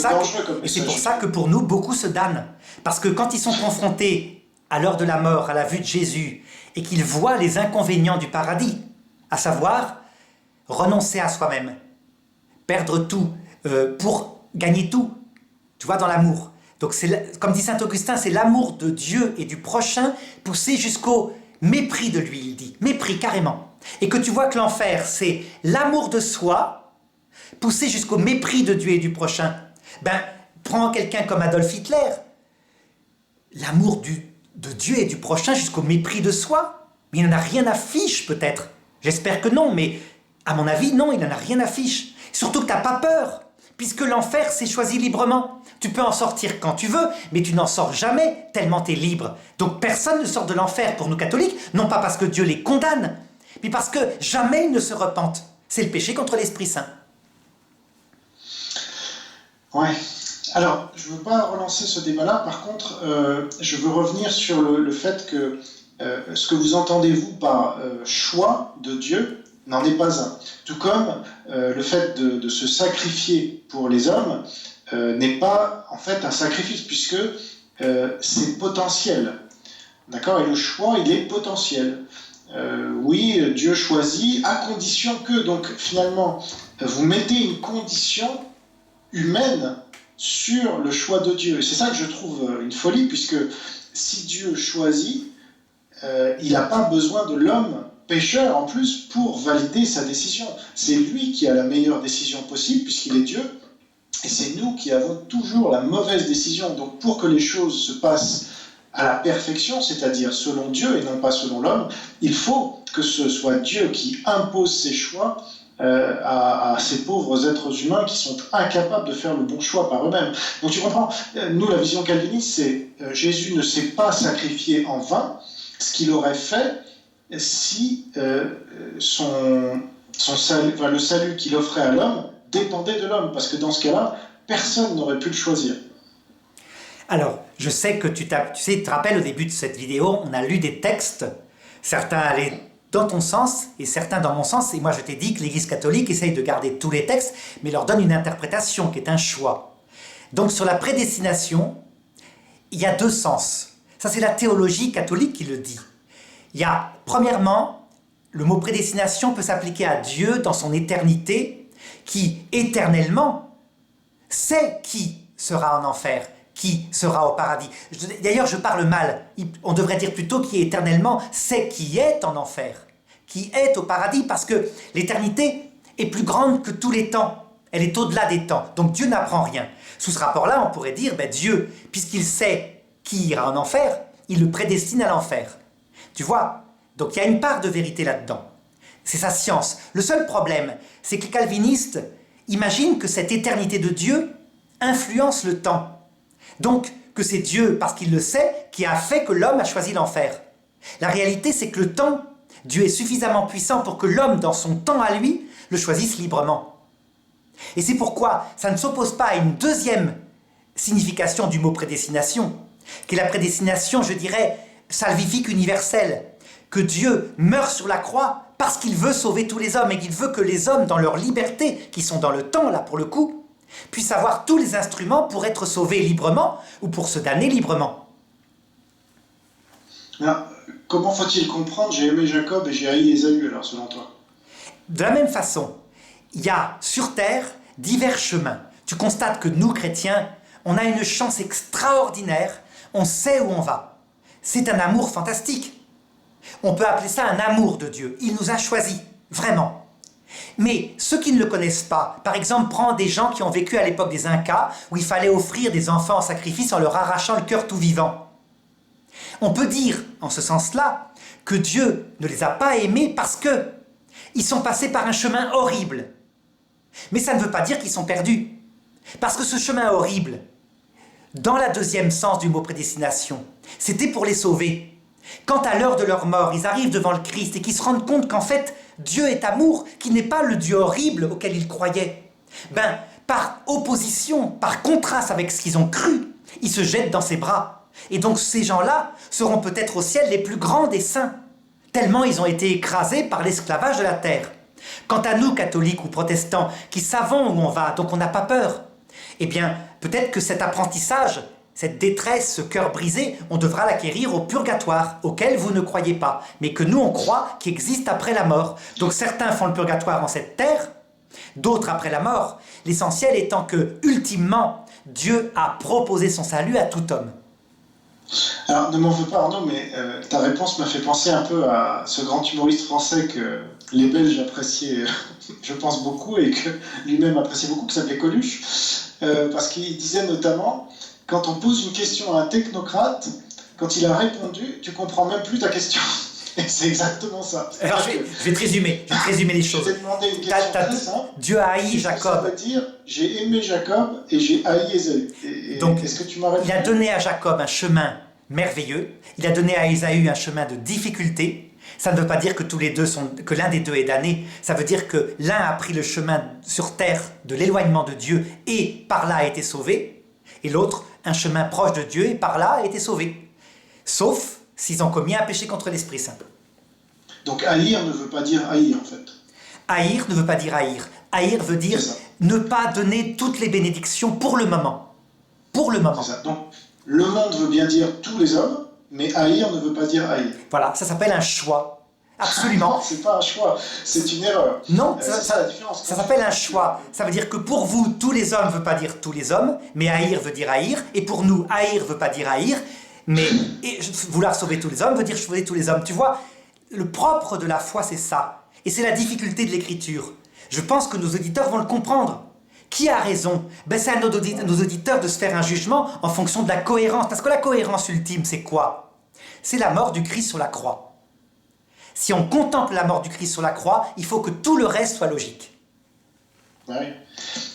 ça que pour nous, beaucoup se damnent. Parce que quand ils sont confrontés à l'heure de la mort, à la vue de Jésus, et qu'ils voient les inconvénients du paradis, à savoir renoncer à soi-même, perdre tout pour gagner tout, tu vois, dans l'amour. Donc, comme dit saint Augustin, c'est l'amour de Dieu et du prochain poussé jusqu'au mépris de lui, il dit. Mépris, carrément. Et que tu vois que l'enfer, c'est l'amour de soi poussé jusqu'au mépris de Dieu et du prochain. Ben, prends quelqu'un comme Adolf Hitler. L'amour de Dieu et du prochain jusqu'au mépris de soi. Mais il n'en a rien à fiche, peut-être. J'espère que non, mais à mon avis, non, il n'en a rien à fiche. Surtout que tu n'as pas peur, puisque l'enfer, c'est choisi librement. Tu peux en sortir quand tu veux, mais tu n'en sors jamais tellement tu es libre. Donc personne ne sort de l'enfer pour nous catholiques, non pas parce que Dieu les condamne, mais parce que jamais ils ne se repentent. C'est le péché contre l'Esprit Saint. Ouais. Alors, je ne veux pas relancer ce débat-là. Par contre, je veux revenir sur le fait que ce que vous entendez, vous, par choix de Dieu, n'en est pas un. Tout comme le fait de se sacrifier pour les hommes n'est pas, en fait, un sacrifice, puisque c'est potentiel. D'accord? Et le choix, il est potentiel. Oui, Dieu choisit, à condition que, donc, finalement, vous mettez une condition humaine sur le choix de Dieu. Et c'est ça que je trouve une folie, puisque si Dieu choisit, il n'a pas besoin de l'homme pécheur en plus pour valider sa décision. C'est lui qui a la meilleure décision possible, puisqu'il est Dieu, et c'est nous qui avons toujours la mauvaise décision. Donc pour que les choses se passent à la perfection, c'est-à-dire selon Dieu et non pas selon l'homme, il faut que ce soit Dieu qui impose ses choix à ces pauvres êtres humains qui sont incapables de faire le bon choix par eux-mêmes. Donc tu comprends, nous la vision calviniste, c'est Jésus ne s'est pas sacrifié en vain, ce qu'il aurait fait si le salut qu'il offrait à l'homme dépendait de l'homme, parce que dans ce cas-là, personne n'aurait pu le choisir. Alors, je sais que tu te rappelles au début de cette vidéo, on a lu des textes, certains allaient dans ton sens et certains dans mon sens, et moi je t'ai dit que l'Église catholique essaye de garder tous les textes, mais leur donne une interprétation qui est un choix. Donc sur la prédestination, il y a deux sens. Ça c'est la théologie catholique qui le dit. Il y a, premièrement, le mot prédestination peut s'appliquer à Dieu dans son éternité, qui éternellement sait qui sera en enfer, qui sera au paradis. D'ailleurs, je parle mal. On devrait dire plutôt qui éternellement sait qui est en enfer, qui est au paradis, parce que l'éternité est plus grande que tous les temps. Elle est au-delà des temps. Donc Dieu n'apprend rien. Sous ce rapport-là, on pourrait dire, Dieu, puisqu'il sait qui ira en enfer, il le prédestine à l'enfer. Tu vois? Donc il y a une part de vérité là-dedans. C'est sa science. Le seul problème, c'est que les calvinistes imaginent que cette éternité de Dieu influence le temps. Donc, que c'est Dieu, parce qu'il le sait, qui a fait que l'homme a choisi l'enfer. La réalité, c'est que le temps, Dieu est suffisamment puissant pour que l'homme, dans son temps à lui, le choisisse librement. Et c'est pourquoi ça ne s'oppose pas à une deuxième signification du mot prédestination, qui est la prédestination, je dirais, salvifique universelle, que Dieu meurt sur la croix parce qu'il veut sauver tous les hommes et qu'il veut que les hommes, dans leur liberté, qui sont dans le temps, là, pour le coup, puissent avoir tous les instruments pour être sauvés librement ou pour se damner librement. Alors, comment faut-il comprendre j'ai aimé Jacob et j'ai haï Ésaü, alors, selon toi? De la même façon, il y a sur Terre divers chemins. Tu constates que nous, chrétiens, on a une chance extraordinaire, on sait où on va. C'est un amour fantastique. On peut appeler ça un amour de Dieu. Il nous a choisis, vraiment. Mais ceux qui ne le connaissent pas, par exemple, prends des gens qui ont vécu à l'époque des Incas, où il fallait offrir des enfants en sacrifice en leur arrachant le cœur tout vivant. On peut dire, en ce sens-là, que Dieu ne les a pas aimés parce que ils sont passés par un chemin horrible. Mais ça ne veut pas dire qu'ils sont perdus. Parce que ce chemin horrible, dans la deuxième sens du mot prédestination, c'était pour les sauver. Quand à l'heure de leur mort, ils arrivent devant le Christ et qu'ils se rendent compte qu'en fait, Dieu est amour, qui n'est pas le Dieu horrible auquel ils croyaient. Par opposition, par contraste avec ce qu'ils ont cru, ils se jettent dans ses bras. Et donc ces gens-là seront peut-être au ciel les plus grands des saints, tellement ils ont été écrasés par l'esclavage de la terre. Quant à nous, catholiques ou protestants, qui savons où on va, donc on n'a pas peur, eh bien, peut-être que cet apprentissage, cette détresse, ce cœur brisé, on devra l'acquérir au purgatoire, auquel vous ne croyez pas, mais que nous on croit qu'il existe après la mort. Donc certains font le purgatoire en cette terre, d'autres après la mort, l'essentiel étant que, ultimement, Dieu a proposé son salut à tout homme. Alors, ne m'en veux pas Arnaud, mais ta réponse m'a fait penser un peu à ce grand humoriste français que les Belges appréciaient, je pense, beaucoup, et que lui-même appréciait beaucoup, qui s'appelait Coluche, parce qu'il disait notamment... Quand on pose une question à un technocrate, quand il a répondu, tu comprends même plus ta question. Et c'est exactement ça. Alors je vais te résumer les choses. Je t'ai demandé une question très simple. Dieu a haï Jacob. Ça veut dire, j'ai aimé Jacob et j'ai haï Ésaü. Donc, est-ce que tu m'as répondu? Il a donné à Jacob un chemin merveilleux, il a donné à Ésaü un chemin de difficulté, Ça ne veut pas dire que que l'un des deux est damné. Ça veut dire que l'un a pris le chemin sur terre de l'éloignement de Dieu et par là a été sauvé, et l'autre un chemin proche de Dieu et par là a été sauvé. Sauf s'ils ont commis un péché contre l'Esprit Saint. Donc haïr ne veut pas dire haïr en fait. Haïr ne veut pas dire haïr. Haïr veut dire ne pas donner toutes les bénédictions pour le moment. Pour le moment. C'est ça. Donc le monde veut bien dire tous les hommes, mais haïr ne veut pas dire haïr. Voilà, ça s'appelle un choix. Absolument. Non, c'est pas un choix, c'est une erreur. Non, c'est ça la différence. Ça s'appelle un choix. Ça veut dire que pour vous, tous les hommes ne veut pas dire tous les hommes, mais haïr veut dire haïr. Et pour nous, haïr veut pas dire haïr, mais vouloir sauver tous les hommes veut dire sauver tous les hommes. Tu vois, le propre de la foi, c'est ça. Et c'est la difficulté de l'écriture. Je pense que nos auditeurs vont le comprendre. Qui a raison? C'est à nos auditeurs de se faire un jugement en fonction de la cohérence. Parce que la cohérence ultime, c'est quoi? C'est la mort du Christ sur la croix. Si on contemple la mort du Christ sur la croix, il faut que tout le reste soit logique. Oui.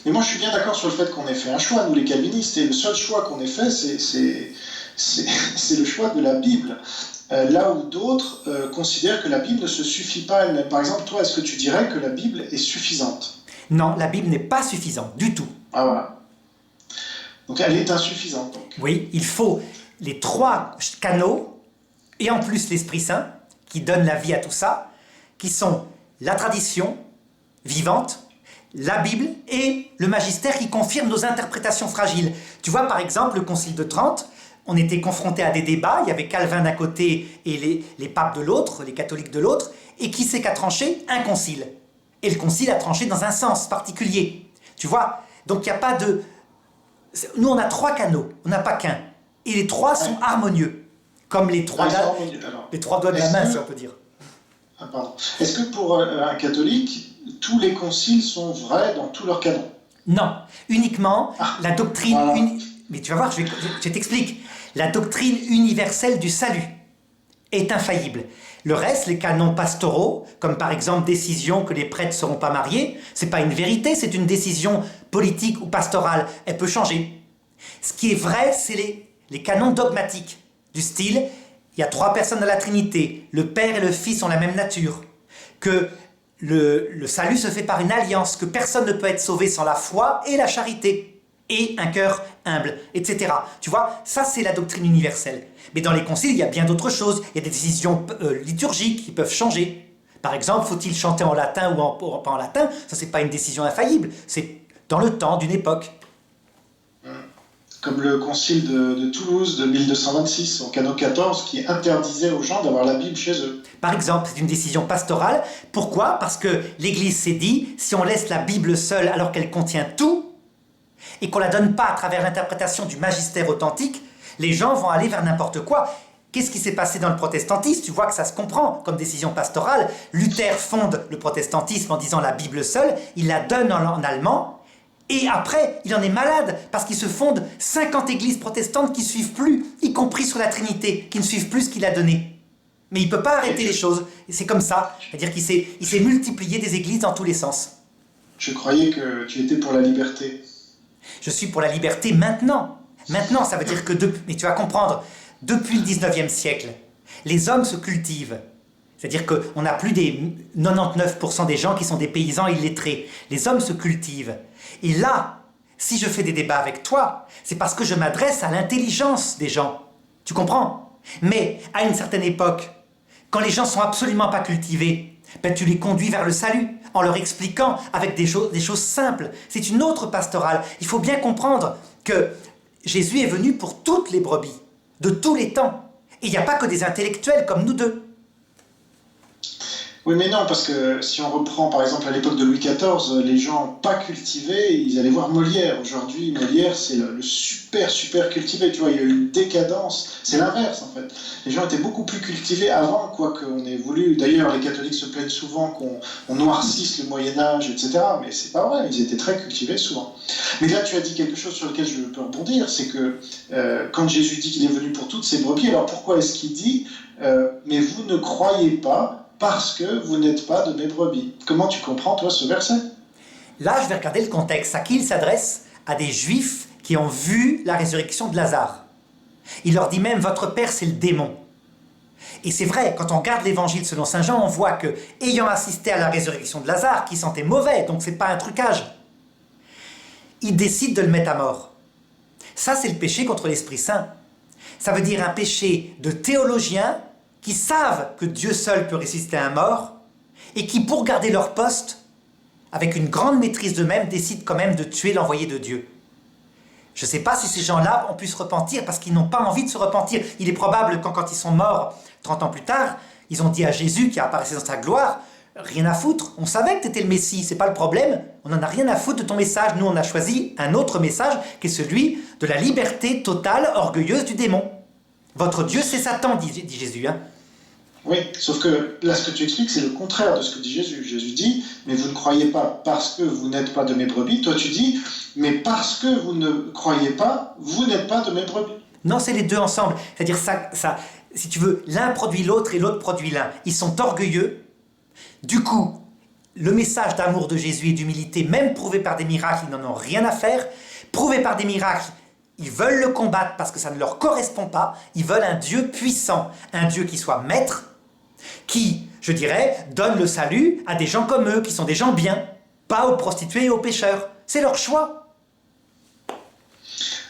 Mais moi, je suis bien d'accord sur le fait qu'on ait fait un choix, nous les calvinistes, et le seul choix qu'on ait fait, c'est le choix de la Bible. Là où d'autres considèrent que la Bible ne se suffit pas elle-même. Par exemple, toi, est-ce que tu dirais que la Bible est suffisante? Non, la Bible n'est pas suffisante du tout. Ah voilà. Donc elle est insuffisante. Donc. Oui, il faut les 3 canaux, et en plus l'Esprit Saint, qui donne la vie à tout ça, qui sont la tradition vivante, la Bible et le magistère qui confirme nos interprétations fragiles. Tu vois, par exemple, le Concile de Trente, on était confronté à des débats, il y avait Calvin d'un côté et les papes de l'autre, les catholiques de l'autre, et qui c'est qu'a tranché? Un concile. Et le concile a tranché dans un sens particulier. Tu vois? Donc il n'y a pas de... Nous, on a 3 canaux, on n'a pas qu'un. Et les 3 sont harmonieux. Comme les 3 doigts de la main, si on peut dire. Ah, pardon. Est-ce que pour un catholique, tous les conciles sont vrais dans tous leurs canons? Non. Uniquement la doctrine... Voilà. Mais tu vas voir, je t'explique. La doctrine universelle du salut est infaillible. Le reste, les canons pastoraux, comme par exemple décision que les prêtres ne seront pas mariés, c'est pas une vérité, c'est une décision politique ou pastorale. Elle peut changer. Ce qui est vrai, c'est les canons dogmatiques, du style, il y a 3 personnes dans la Trinité, le Père et le Fils ont la même nature, que le salut se fait par une alliance, que personne ne peut être sauvé sans la foi et la charité, et un cœur humble, etc. Tu vois, ça c'est la doctrine universelle. Mais dans les conciles, il y a bien d'autres choses. Il y a des décisions liturgiques qui peuvent changer. Par exemple, faut-il chanter en latin ou pas en latin? Ça, c'est pas une décision infaillible. C'est dans le temps d'une époque. Comme le concile de Toulouse de 1226, au canon 14, qui interdisait aux gens d'avoir la Bible chez eux. Par exemple, c'est une décision pastorale. Pourquoi? Parce que l'Église s'est dit, si on laisse la Bible seule alors qu'elle contient tout, et qu'on ne la donne pas à travers l'interprétation du magistère authentique, les gens vont aller vers n'importe quoi. Qu'est-ce qui s'est passé dans le protestantisme? Tu vois que ça se comprend comme décision pastorale. Luther fonde le protestantisme en disant la Bible seule, il la donne en allemand, et après, il en est malade, parce qu'il se fonde 50 églises protestantes qui ne suivent plus, y compris sur la Trinité, qui ne suivent plus ce qu'il a donné. Mais il ne peut pas arrêter les choses, et c'est comme ça. C'est-à-dire qu'il s'est multiplié des églises dans tous les sens. Je croyais que tu étais pour la liberté. Je suis pour la liberté maintenant. Maintenant, ça veut dire que, mais tu vas comprendre, depuis le 19e siècle, les hommes se cultivent. C'est-à-dire qu'on n'a plus des 99% des gens qui sont des paysans illettrés. Les hommes se cultivent. Et là, si je fais des débats avec toi, c'est parce que je m'adresse à l'intelligence des gens. Tu comprends? Mais à une certaine époque, quand les gens sont absolument pas cultivés, tu les conduis vers le salut en leur expliquant avec des choses simples. C'est une autre pastorale. Il faut bien comprendre que Jésus est venu pour toutes les brebis, de tous les temps. Et il n'y a pas que des intellectuels comme nous deux. Oui, mais non, parce que si on reprend par exemple à l'époque de Louis XIV, les gens pas cultivés, ils allaient voir Molière. Aujourd'hui, Molière, c'est le super cultivé, tu vois, il y a eu une décadence. C'est l'inverse, en fait. Les gens étaient beaucoup plus cultivés avant, quoique on ait voulu... D'ailleurs, les catholiques se plaignent souvent qu'on noircisse le Moyen-Âge, etc. Mais c'est pas vrai, ils étaient très cultivés souvent. Mais là, tu as dit quelque chose sur lequel je peux rebondir, c'est que quand Jésus dit qu'il est venu pour toutes ces brebis, alors pourquoi est-ce qu'il dit mais vous ne croyez pas parce que vous n'êtes pas de mes brebis. Comment tu comprends, toi, ce verset? Là, je vais regarder le contexte. À qui il s'adresse? À des juifs qui ont vu la résurrection de Lazare. Il leur dit même, votre père, c'est le démon. Et c'est vrai, quand on regarde l'évangile selon saint Jean, on voit que, ayant assisté à la résurrection de Lazare, qui sentait mauvais, donc c'est pas un trucage, il décide de le mettre à mort. Ça, c'est le péché contre l'Esprit Saint. Ça veut dire un péché de théologiens qui savent que Dieu seul peut ressusciter un mort et qui, pour garder leur poste, avec une grande maîtrise d'eux-mêmes, décident quand même de tuer l'envoyé de Dieu. Je ne sais pas si ces gens-là ont pu se repentir parce qu'ils n'ont pas envie de se repentir. Il est probable quand ils sont morts 30 ans plus tard, ils ont dit à Jésus qui apparaissait dans sa gloire, rien à foutre, on savait que tu étais le Messie, c'est pas le problème, on n'en a rien à foutre de ton message, nous on a choisi un autre message qui est celui de la liberté totale, orgueilleuse du démon. Votre Dieu c'est Satan, dit Jésus. Hein. Oui, sauf que là ce que tu expliques c'est le contraire de ce que dit Jésus. Jésus dit, mais vous ne croyez pas parce que vous n'êtes pas de mes brebis. Toi tu dis, mais parce que vous ne croyez pas, vous n'êtes pas de mes brebis. Non, c'est les deux ensemble. C'est-à-dire ça, si tu veux, l'un produit l'autre et l'autre produit l'un. Ils sont orgueilleux. Du coup, le message d'amour de Jésus et d'humilité, même prouvé par des miracles, ils n'en ont rien à faire. Prouvé par des miracles, ils veulent le combattre parce que ça ne leur correspond pas. Ils veulent un Dieu puissant, un Dieu qui soit maître, qui, je dirais, donne le salut à des gens comme eux, qui sont des gens bien, pas aux prostituées et aux pécheurs. C'est leur choix.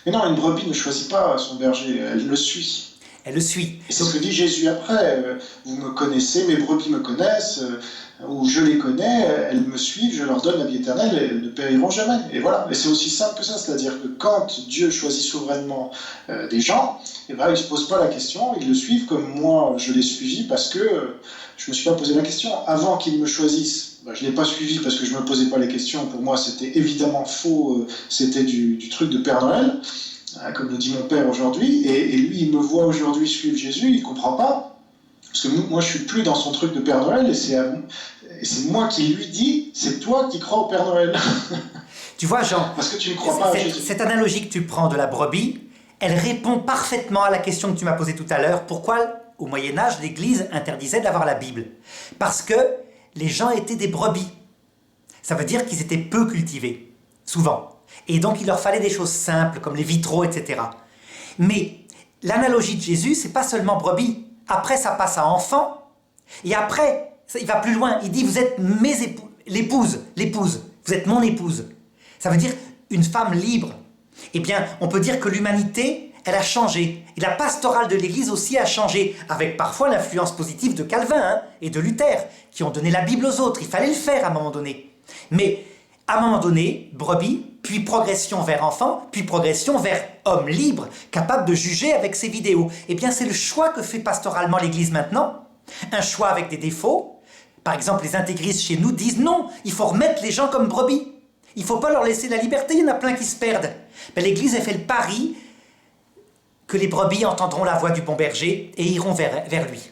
Mais non, une brebis ne choisit pas son berger, elle le suit. Elle le suit. Et c'est ce que dit Jésus après, vous me connaissez, mes brebis me connaissent, ou je les connais, elles me suivent, je leur donne la vie éternelle et elles ne périront jamais. Et voilà, et c'est aussi simple que ça, c'est-à-dire que quand Dieu choisit souverainement des gens, eh ben, ils ne se posent pas la question, ils le suivent comme moi je l'ai suivi parce que je ne me suis pas posé la question. Avant qu'ils me choisissent, ben, je ne l'ai pas suivi parce que je ne me posais pas les questions, pour moi c'était évidemment faux, c'était du truc de Père Noël. Comme le dit mon père aujourd'hui, et lui il me voit aujourd'hui suivre Jésus, il ne comprend pas, parce que moi je suis plus dans son truc de Père Noël, et c'est moi qui lui dis, c'est toi qui crois au Père Noël. Tu vois Jean, parce que tu ne crois pas à Jésus. Cette analogie que tu prends de la brebis, elle répond parfaitement à la question que tu m'as posée tout à l'heure, pourquoi au Moyen-Âge l'Église interdisait d'avoir la Bible? Parce que les gens étaient des brebis, ça veut dire qu'ils étaient peu cultivés, souvent. Et donc, il leur fallait des choses simples, comme les vitraux, etc. Mais l'analogie de Jésus, c'est pas seulement brebis. Après, ça passe à enfant. Et après, il va plus loin. Il dit, vous êtes l'épouse. Vous êtes mon épouse. Ça veut dire une femme libre. Eh bien, on peut dire que l'humanité, elle a changé. Et la pastorale de l'Église aussi a changé, avec parfois l'influence positive de Calvin et de Luther, qui ont donné la Bible aux autres. Il fallait le faire à un moment donné. Mais à un moment donné, brebis, puis progression vers enfant, puis progression vers homme libre, capable de juger avec ses vidéos. Eh bien, c'est le choix que fait pastoralement l'Église maintenant. Un choix avec des défauts. Par exemple, les intégristes chez nous disent non, il faut remettre les gens comme brebis. Il ne faut pas leur laisser la liberté, il y en a plein qui se perdent. Ben, l'Église a fait le pari que les brebis entendront la voix du bon berger et iront vers lui.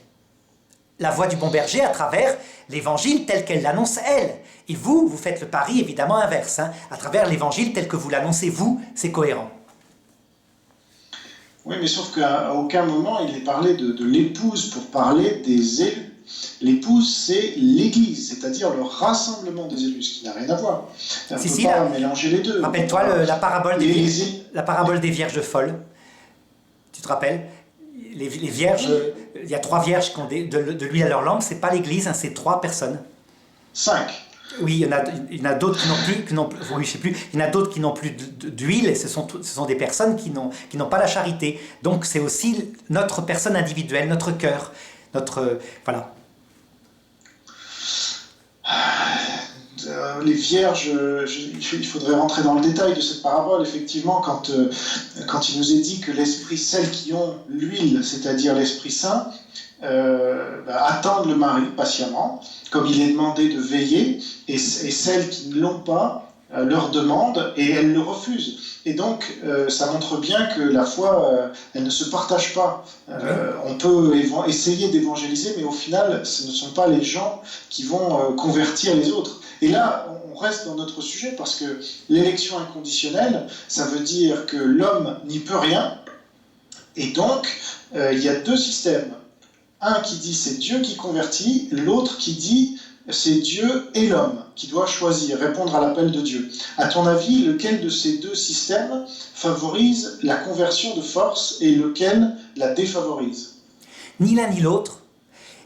La voix du bon berger à travers l'évangile tel qu'elle l'annonce elle. Et vous faites le pari évidemment inverse. Hein. À travers l'évangile tel que vous l'annoncez vous, c'est cohérent. Oui, mais sauf qu'à aucun moment il est parlé de l'épouse pour parler des élus. L'épouse, c'est l'Église, c'est-à-dire le rassemblement des élus, ce qui n'a rien à voir. On ne peut pas mélanger les deux. Rappelle-toi la parabole des vierges folles. Tu te rappelles? Les vierges, il y a 3 vierges qui ont de l'huile à leur lampe, c'est pas l'Église, hein, c'est 3 personnes. 5. Oui, il y en a d'autres qui n'ont plus d'huile, et ce sont des personnes qui n'ont pas la charité. Donc c'est aussi notre personne individuelle, notre cœur, voilà. Les vierges, il faudrait rentrer dans le détail de cette parabole, effectivement, quand il nous est dit que celles qui ont l'huile, c'est-à-dire l'Esprit Saint, attendent le mari patiemment, comme il est demandé de veiller, et celles qui ne l'ont pas leur demandent, et elles le refusent. Et donc, ça montre bien que la foi, elle ne se partage pas. On peut essayer d'évangéliser, mais au final, ce ne sont pas les gens qui vont convertir les autres. Et là, on reste dans notre sujet, parce que l'élection inconditionnelle, ça veut dire que l'homme n'y peut rien, et donc, il y a 2 systèmes. Un qui dit c'est Dieu qui convertit, l'autre qui dit c'est Dieu et l'homme qui doit choisir, répondre à l'appel de Dieu. À ton avis, lequel de ces 2 systèmes favorise la conversion de force et lequel la défavorise? ni l'un ni l'autre.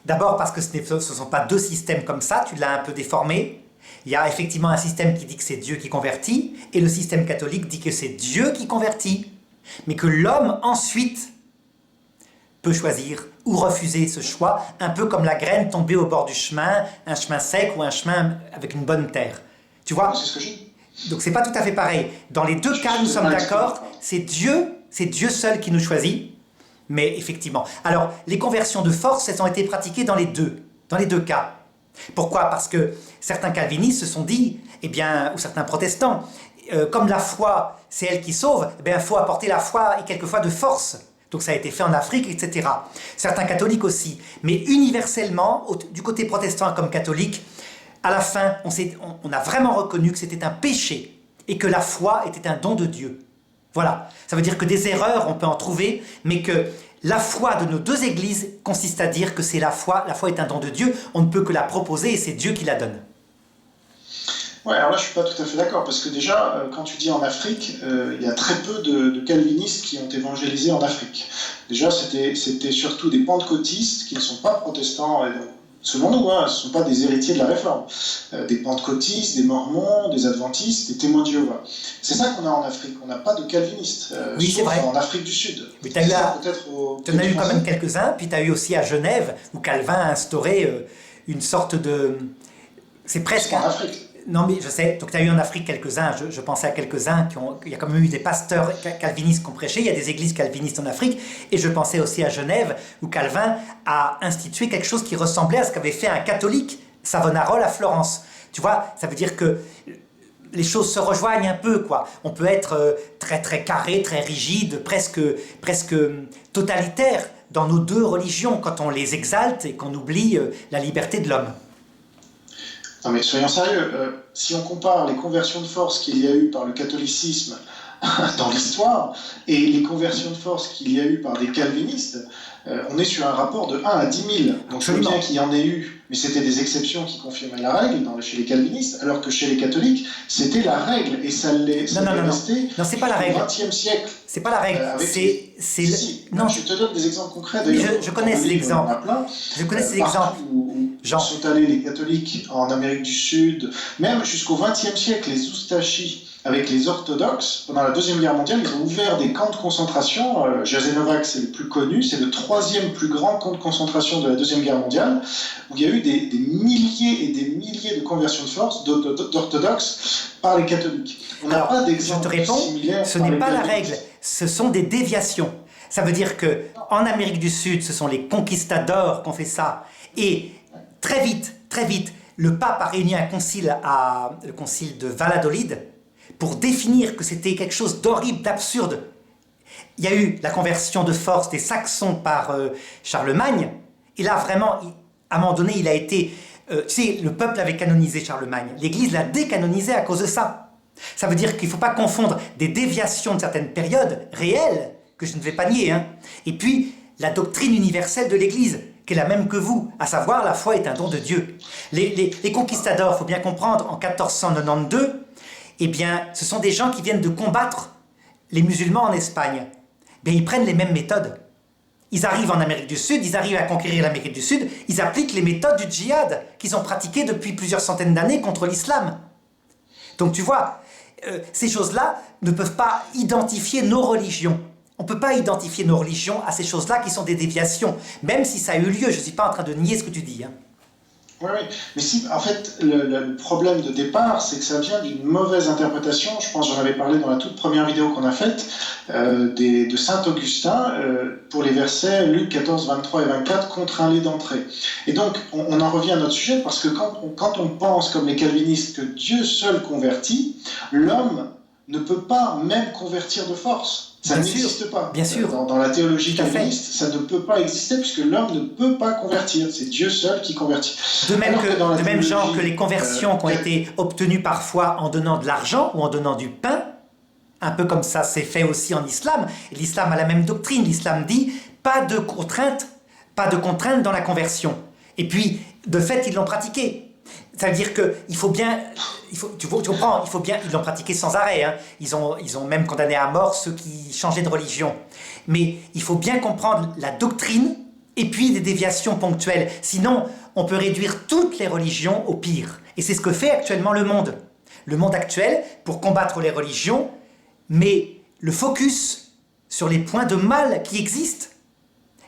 D'abord parce que ce ne sont pas deux systèmes comme ça, tu l'as un peu déformé. Il y a effectivement un système qui dit que c'est Dieu qui convertit, et le système catholique dit que c'est Dieu qui convertit, mais que l'homme ensuite peut choisir ou refuser ce choix, un peu comme la graine tombée au bord du chemin, un chemin sec ou un chemin avec une bonne terre. Tu vois? C'est ce que je dis. Donc c'est pas tout à fait pareil. Dans les deux cas, nous sommes d'accord, c'est Dieu seul qui nous choisit, mais effectivement. Alors, les conversions de force, elles ont été pratiquées dans les deux cas. Pourquoi? Parce que certains calvinistes se sont dit, eh bien, ou certains protestants, comme la foi, c'est elle qui sauve, eh bien, il faut apporter la foi et quelquefois de force. Donc ça a été fait en Afrique, etc. Certains catholiques aussi. Mais universellement, du côté protestant comme catholique, à la fin, on a vraiment reconnu que c'était un péché et que la foi était un don de Dieu. Voilà. Ça veut dire que des erreurs, on peut en trouver, mais que la foi de nos deux églises consiste à dire que c'est la foi est un don de Dieu, on ne peut que la proposer et c'est Dieu qui la donne. Ouais, alors là je suis pas tout à fait d'accord, parce que déjà, quand tu dis en Afrique, il y a très peu de calvinistes qui ont évangélisé en Afrique. Déjà, c'était surtout des pentecôtistes qui ne sont pas protestants, et donc, selon nous, ce ne sont pas des héritiers de la Réforme. Des pentecôtistes, des mormons, des adventistes, des témoins de Jéhovah. C'est ça qu'on a en Afrique, on n'a pas de calvinistes, oui, c'est vrai. En Afrique du Sud. Mais tu en as eu quand même quelques-uns, puis tu as eu aussi à Genève, où Calvin a instauré une sorte de... C'est presque... En Afrique. Non, mais je sais, donc tu as eu en Afrique quelques-uns, je pensais à quelques-uns, il y a quand même eu des pasteurs calvinistes qui ont prêché, il y a des églises calvinistes en Afrique, et je pensais aussi à Genève, où Calvin a institué quelque chose qui ressemblait à ce qu'avait fait un catholique, Savonarola à Florence. Tu vois, ça veut dire que les choses se rejoignent un peu, quoi. On peut être très très carré, très rigide, presque totalitaire dans nos deux religions, quand on les exalte et qu'on oublie la liberté de l'homme. Non mais soyons sérieux, si on compare les conversions de force qu'il y a eu par le catholicisme dans l'histoire et les conversions de force qu'il y a eu par des calvinistes, on est sur un rapport de 1 à 10 000. Donc je veux bien qu'il y en ait eu, mais c'était des exceptions qui confirmaient la règle chez les calvinistes, alors que chez les catholiques, c'était la règle, et ça l'est resté non, c'est pas la règle. Au XXe siècle. C'est pas la règle, Non, je te donne des exemples concrets. Je connais ces exemples. Je connais ces exemples. Où sont allés les catholiques en Amérique du Sud, même jusqu'au XXe siècle, les Oustachis avec les orthodoxes, pendant la Deuxième Guerre mondiale, ils ont ouvert des camps de concentration. Jasenovac, c'est le plus connu, c'est le 3e plus grand camp de concentration de la Deuxième Guerre mondiale, où il y a eu des milliers et des milliers de conversions de force d'orthodoxes par les catholiques. On n'a pas d'exemple similaire. Ce n'est pas la règle, ce sont des déviations. Ça veut dire qu'en Amérique du Sud, ce sont les conquistadors qui ont fait ça. Et très vite, le pape a réuni un concile, le concile de Valladolid, pour définir que c'était quelque chose d'horrible, d'absurde. Il y a eu la conversion de force des Saxons par Charlemagne, et là vraiment, à un moment donné, il a été... tu sais, le peuple avait canonisé Charlemagne, l'Église l'a décanonisé à cause de ça. Ça veut dire qu'il ne faut pas confondre des déviations de certaines périodes réelles, que je ne vais pas nier, et puis la doctrine universelle de l'Église, qui est la même que vous, à savoir la foi est un don de Dieu. Les conquistadors, il faut bien comprendre, en 1492, eh bien, ce sont des gens qui viennent de combattre les musulmans en Espagne. Bien, ils prennent les mêmes méthodes. Ils arrivent en Amérique du Sud, ils arrivent à conquérir l'Amérique du Sud, ils appliquent les méthodes du djihad qu'ils ont pratiquées depuis plusieurs centaines d'années contre l'islam. Donc tu vois, ces choses-là ne peuvent pas identifier nos religions. On ne peut pas identifier nos religions à ces choses-là qui sont des déviations, même si ça a eu lieu. Je ne suis pas en train de nier ce que tu dis. Oui, mais si, en fait, le problème de départ, c'est que ça vient d'une mauvaise interprétation. Je pense que j'en avais parlé dans la toute première vidéo qu'on a faite, de Saint Augustin, pour les versets Luc 14, 23 et 24, contraint-les d'entrer. Et donc, on en revient à notre sujet, parce que quand on pense, comme les calvinistes, que Dieu seul convertit, l'homme ne peut pas même convertir de force. Ça n'existe pas. Bien sûr. Dans la théologie calviniste, ça ne peut pas exister puisque l'homme ne peut pas convertir. C'est Dieu seul qui convertit. De même genre que les conversions qui ont été obtenues parfois en donnant de l'argent ou en donnant du pain, un peu comme ça c'est fait aussi en islam. Et l'islam a la même doctrine. L'islam dit pas de contrainte dans la conversion. Et puis, de fait, ils l'ont pratiqué. Ça veut dire qu'il faut bien, tu comprends, ils l'ont pratiqué sans arrêt. Ils ont même condamné à mort ceux qui changeaient de religion. Mais il faut bien comprendre la doctrine et puis des déviations ponctuelles. Sinon, on peut réduire toutes les religions au pire. Et c'est ce que fait actuellement le monde. Le monde actuel, pour combattre les religions, met le focus sur les points de mal qui existent.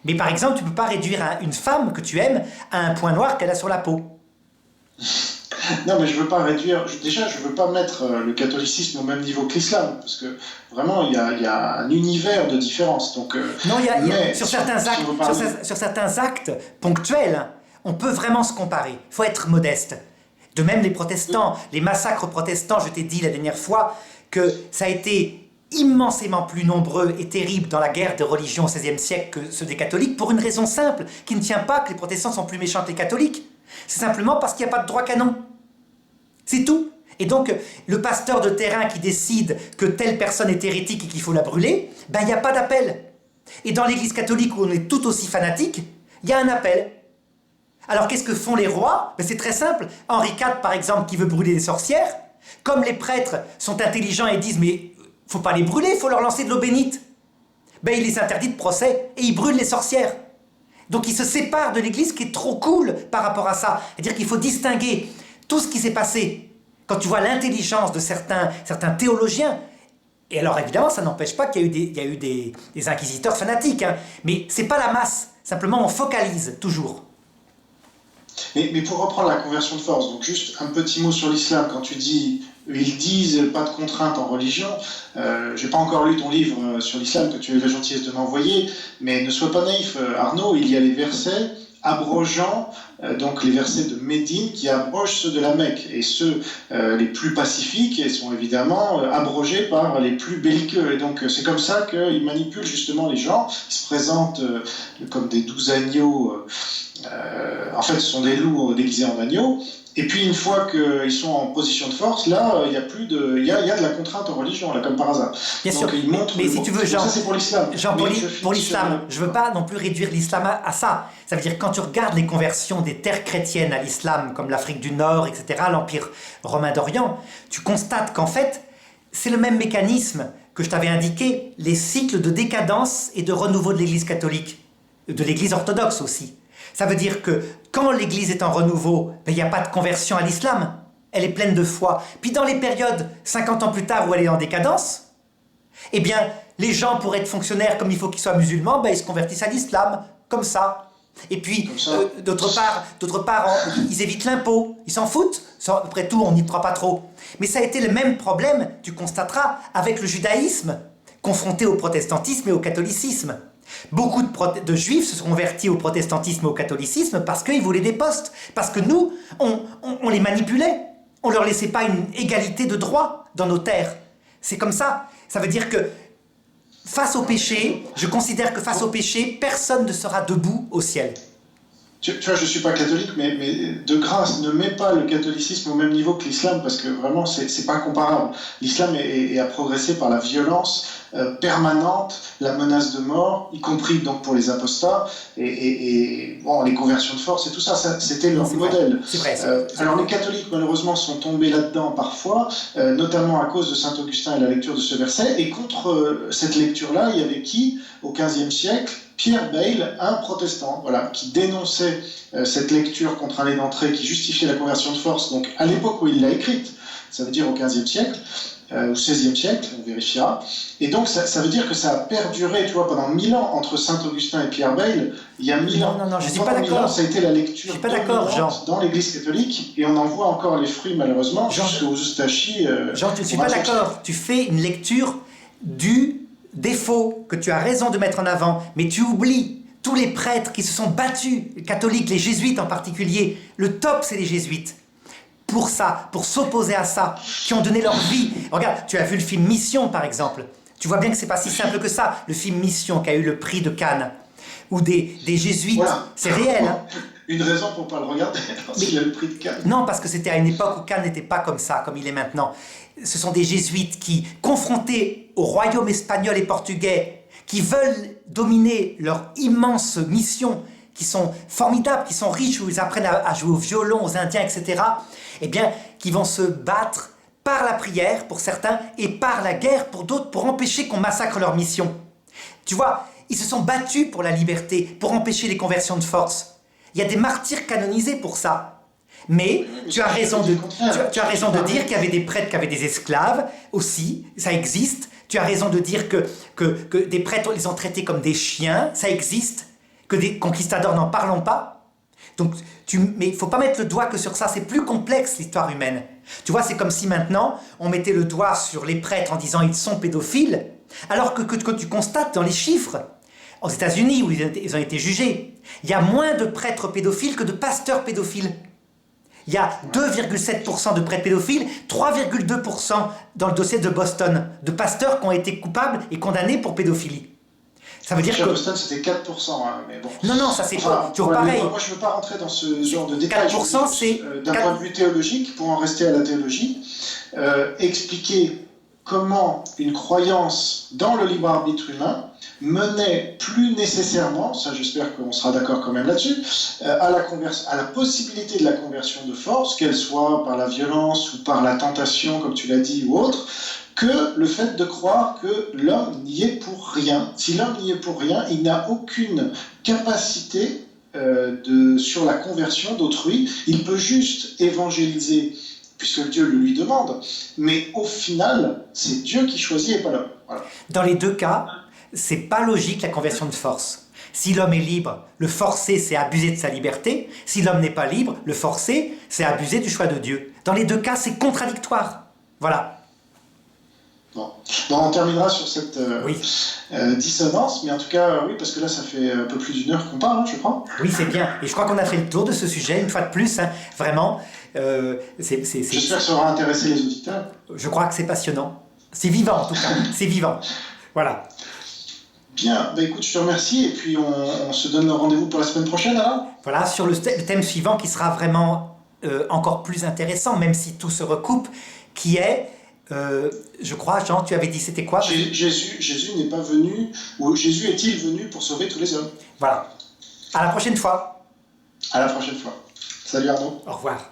Mais par exemple, tu ne peux pas réduire une femme que tu aimes à un point noir qu'elle a sur la peau. Non, mais je veux pas réduire. Déjà, je veux pas mettre le catholicisme au même niveau que l'islam, parce que vraiment, il y a un univers de différence. Donc, non, sur certains actes ponctuels, on peut vraiment se comparer. Il faut être modeste. De même, les protestants, les massacres protestants, je t'ai dit la dernière fois que ça a été immensément plus nombreux et terribles dans la guerre de religion au XVIe siècle que ceux des catholiques, pour une raison simple, qui ne tient pas que les protestants sont plus méchants que les catholiques. C'est simplement parce qu'il n'y a pas de droit canon. C'est tout. Et donc, le pasteur de terrain qui décide que telle personne est hérétique et qu'il faut la brûler, ben il n'y a pas d'appel. Et dans l'église catholique où on est tout aussi fanatique, il y a un appel. Alors qu'est-ce que font les rois? Ben, c'est très simple. Henri IV, par exemple, qui veut brûler des sorcières, comme les prêtres sont intelligents et disent « mais faut pas les brûler, il faut leur lancer de l'eau bénite », ben il les interdit de procès et il brûle les sorcières. Donc il se sépare de l'église, qui est trop cool par rapport à ça. C'est-à-dire qu'il faut distinguer tout ce qui s'est passé. Quand tu vois l'intelligence de certains théologiens, et alors évidemment ça n'empêche pas qu'il y a eu des inquisiteurs fanatiques, hein, mais c'est pas la masse, simplement on focalise toujours. Mais pour reprendre la conversion de force, donc juste un petit mot sur l'islam, quand tu dis ils disent pas de contrainte en religion, j'ai pas encore lu ton livre sur l'islam que tu as eu la gentillesse de m'envoyer, mais ne sois pas naïf Arnaud, il y a les versets abrogeant donc les versets de Médine qui abrogent ceux de la Mecque, et ceux les plus pacifiques et sont évidemment abrogés par les plus belliqueux, et donc c'est comme ça qu'ils manipulent justement les gens. Ils se présentent comme des 12 agneaux, en fait ce sont des loups déguisés en agneaux. Et puis une fois qu'ils sont en position de force, là, il y a de la contrainte en religion, là, comme par hasard. Bien donc, sûr, mais si tu veux, Jean, ça c'est pour l'islam. Jean, pour l'islam, je ne veux pas non plus réduire l'islam à ça. Ça veut dire, quand tu regardes les conversions des terres chrétiennes à l'islam, comme l'Afrique du Nord, etc., l'Empire romain d'Orient, tu constates qu'en fait, c'est le même mécanisme que je t'avais indiqué, les cycles de décadence et de renouveau de l'Église catholique, de l'Église orthodoxe aussi. Ça veut dire que quand l'Église est en renouveau, il n'y a pas de conversion à l'islam. Elle est pleine de foi. Puis dans les périodes, 50 ans plus tard, où elle est en décadence, eh bien, les gens, pour être fonctionnaires comme il faut qu'ils soient musulmans, ils se convertissent à l'islam, comme ça. Et puis, d'autre part, ils évitent l'impôt. Ils s'en foutent. Après tout, on n'y croit pas trop. Mais ça a été le même problème, tu constateras, avec le judaïsme, confronté au protestantisme et au catholicisme. Beaucoup de juifs se sont convertis au protestantisme et au catholicisme parce qu'ils voulaient des postes. Parce que nous, on les manipulait. On ne leur laissait pas une égalité de droit dans nos terres. C'est comme ça. Ça veut dire que face au péché, je considère que face au péché, personne ne sera debout au ciel. Tu vois, je ne suis pas catholique, mais de grâce, ne mets pas le catholicisme au même niveau que l'islam, parce que vraiment, c'est pas comparable. L'islam a progressé par la violence permanente, la menace de mort, y compris donc pour les apostats, et bon, les conversions de force et tout ça, c'était leur modèle. C'est vrai. Alors les catholiques, malheureusement, sont tombés là-dedans parfois, notamment à cause de saint Augustin et la lecture de ce verset, et contre cette lecture-là, il y avait qui, au XVe siècle? Pierre Bayle, un protestant, voilà, qui dénonçait cette lecture contre un d'entrée qui justifiait la conversion de force, donc à l'époque où il l'a écrite, ça veut dire au XVe siècle, au XVIe siècle, on vérifiera, et donc ça veut dire que ça a perduré, tu vois, pendant 1000 ans, entre Saint-Augustin et Pierre Bayle, il y a 1000 ans. Non, je ne suis pas d'accord. Ça a été la lecture dominante dans l'Église catholique, et on en voit encore les fruits, malheureusement, jusqu'aux Eustachie. Jean, je ne suis pas d'accord. Tu fais une lecture du défaut que tu as raison de mettre en avant, mais tu oublies tous les prêtres qui se sont battus, les catholiques, les jésuites en particulier. Le top, c'est les jésuites. Pour ça, pour s'opposer à ça, qui ont donné leur vie. Regarde, tu as vu le film Mission, par exemple. Tu vois bien que c'est pas si simple que ça, le film Mission, qui a eu le prix de Cannes. Ou des jésuites, voilà. C'est réel. Hein. Une raison pour ne pas le regarder, parce qu'il a le prix de Cannes. Non, parce que c'était à une époque où Cannes n'était pas comme ça, comme il est maintenant. Ce sont des jésuites qui, confrontés au royaume espagnol et portugais, qui veulent dominer leur immense mission, qui sont formidables, qui sont riches, où ils apprennent à jouer au violon, aux Indiens, etc., eh bien, qui vont se battre par la prière, pour certains, et par la guerre, pour d'autres, pour empêcher qu'on massacre leur mission. Tu vois, ils se sont battus pour la liberté, pour empêcher les conversions de force. Il y a des martyrs canonisés pour ça. Mais tu as raison de dire qu'il y avait des prêtres qui avaient des esclaves aussi, ça existe. Tu as raison de dire que des prêtres les ont traités comme des chiens, ça existe. Que des conquistadors n'en parlons pas. Donc, mais il ne faut pas mettre le doigt que sur ça, c'est plus complexe l'histoire humaine. Tu vois, c'est comme si maintenant on mettait le doigt sur les prêtres en disant ils sont pédophiles, alors que tu constates dans les chiffres, aux États-Unis où ils ont été jugés, il y a moins de prêtres pédophiles que de pasteurs pédophiles. Il y a 2,7% de prêtres pédophiles, 3,2% dans le dossier de Boston, de pasteurs qui ont été coupables et condamnés pour pédophilie. Ça veut dire que Boston, c'était 4%, hein, mais bon. Non, ça c'est toujours pareil. Moi, je ne veux pas rentrer dans ce genre de détails. 4%, c'est... D'un point de vue théologique, pour en rester à la théologie, expliquer comment une croyance dans le libre arbitre humain menait plus nécessairement, ça j'espère qu'on sera d'accord quand même là-dessus, à la possibilité de la conversion de force, qu'elle soit par la violence ou par la tentation, comme tu l'as dit, ou autre, que le fait de croire que l'homme n'y est pour rien. Si l'homme n'y est pour rien, il n'a aucune capacité sur la conversion d'autrui. Il peut juste évangéliser, puisque Dieu le lui demande, mais au final, c'est Dieu qui choisit et pas l'homme. Voilà. Dans les deux cas, c'est pas logique la conversion de force. Si l'homme est libre, le forcer, c'est abuser de sa liberté. Si l'homme n'est pas libre, le forcer, c'est abuser du choix de Dieu. Dans les deux cas, c'est contradictoire. Voilà. Bon, on terminera sur cette dissonance, mais en tout cas, oui, parce que là, ça fait un peu plus d'une heure qu'on parle, hein, je crois. Oui, c'est bien. Et je crois qu'on a fait le tour de ce sujet, une fois de plus, hein, vraiment. J'espère que ça aura intéressé les auditeurs. Je crois que c'est passionnant. C'est vivant, en tout cas. C'est vivant. Voilà. Bien, écoute, je te remercie, et puis on se donne rendez-vous pour la semaine prochaine, alors. Voilà, sur le thème suivant, qui sera vraiment encore plus intéressant, même si tout se recoupe, qui est... je crois, Jean, tu avais dit c'était quoi? Jésus n'est pas venu, ou Jésus est-il venu pour sauver tous les hommes? Voilà. À la prochaine fois. À la prochaine fois. Salut Arnaud. Au revoir.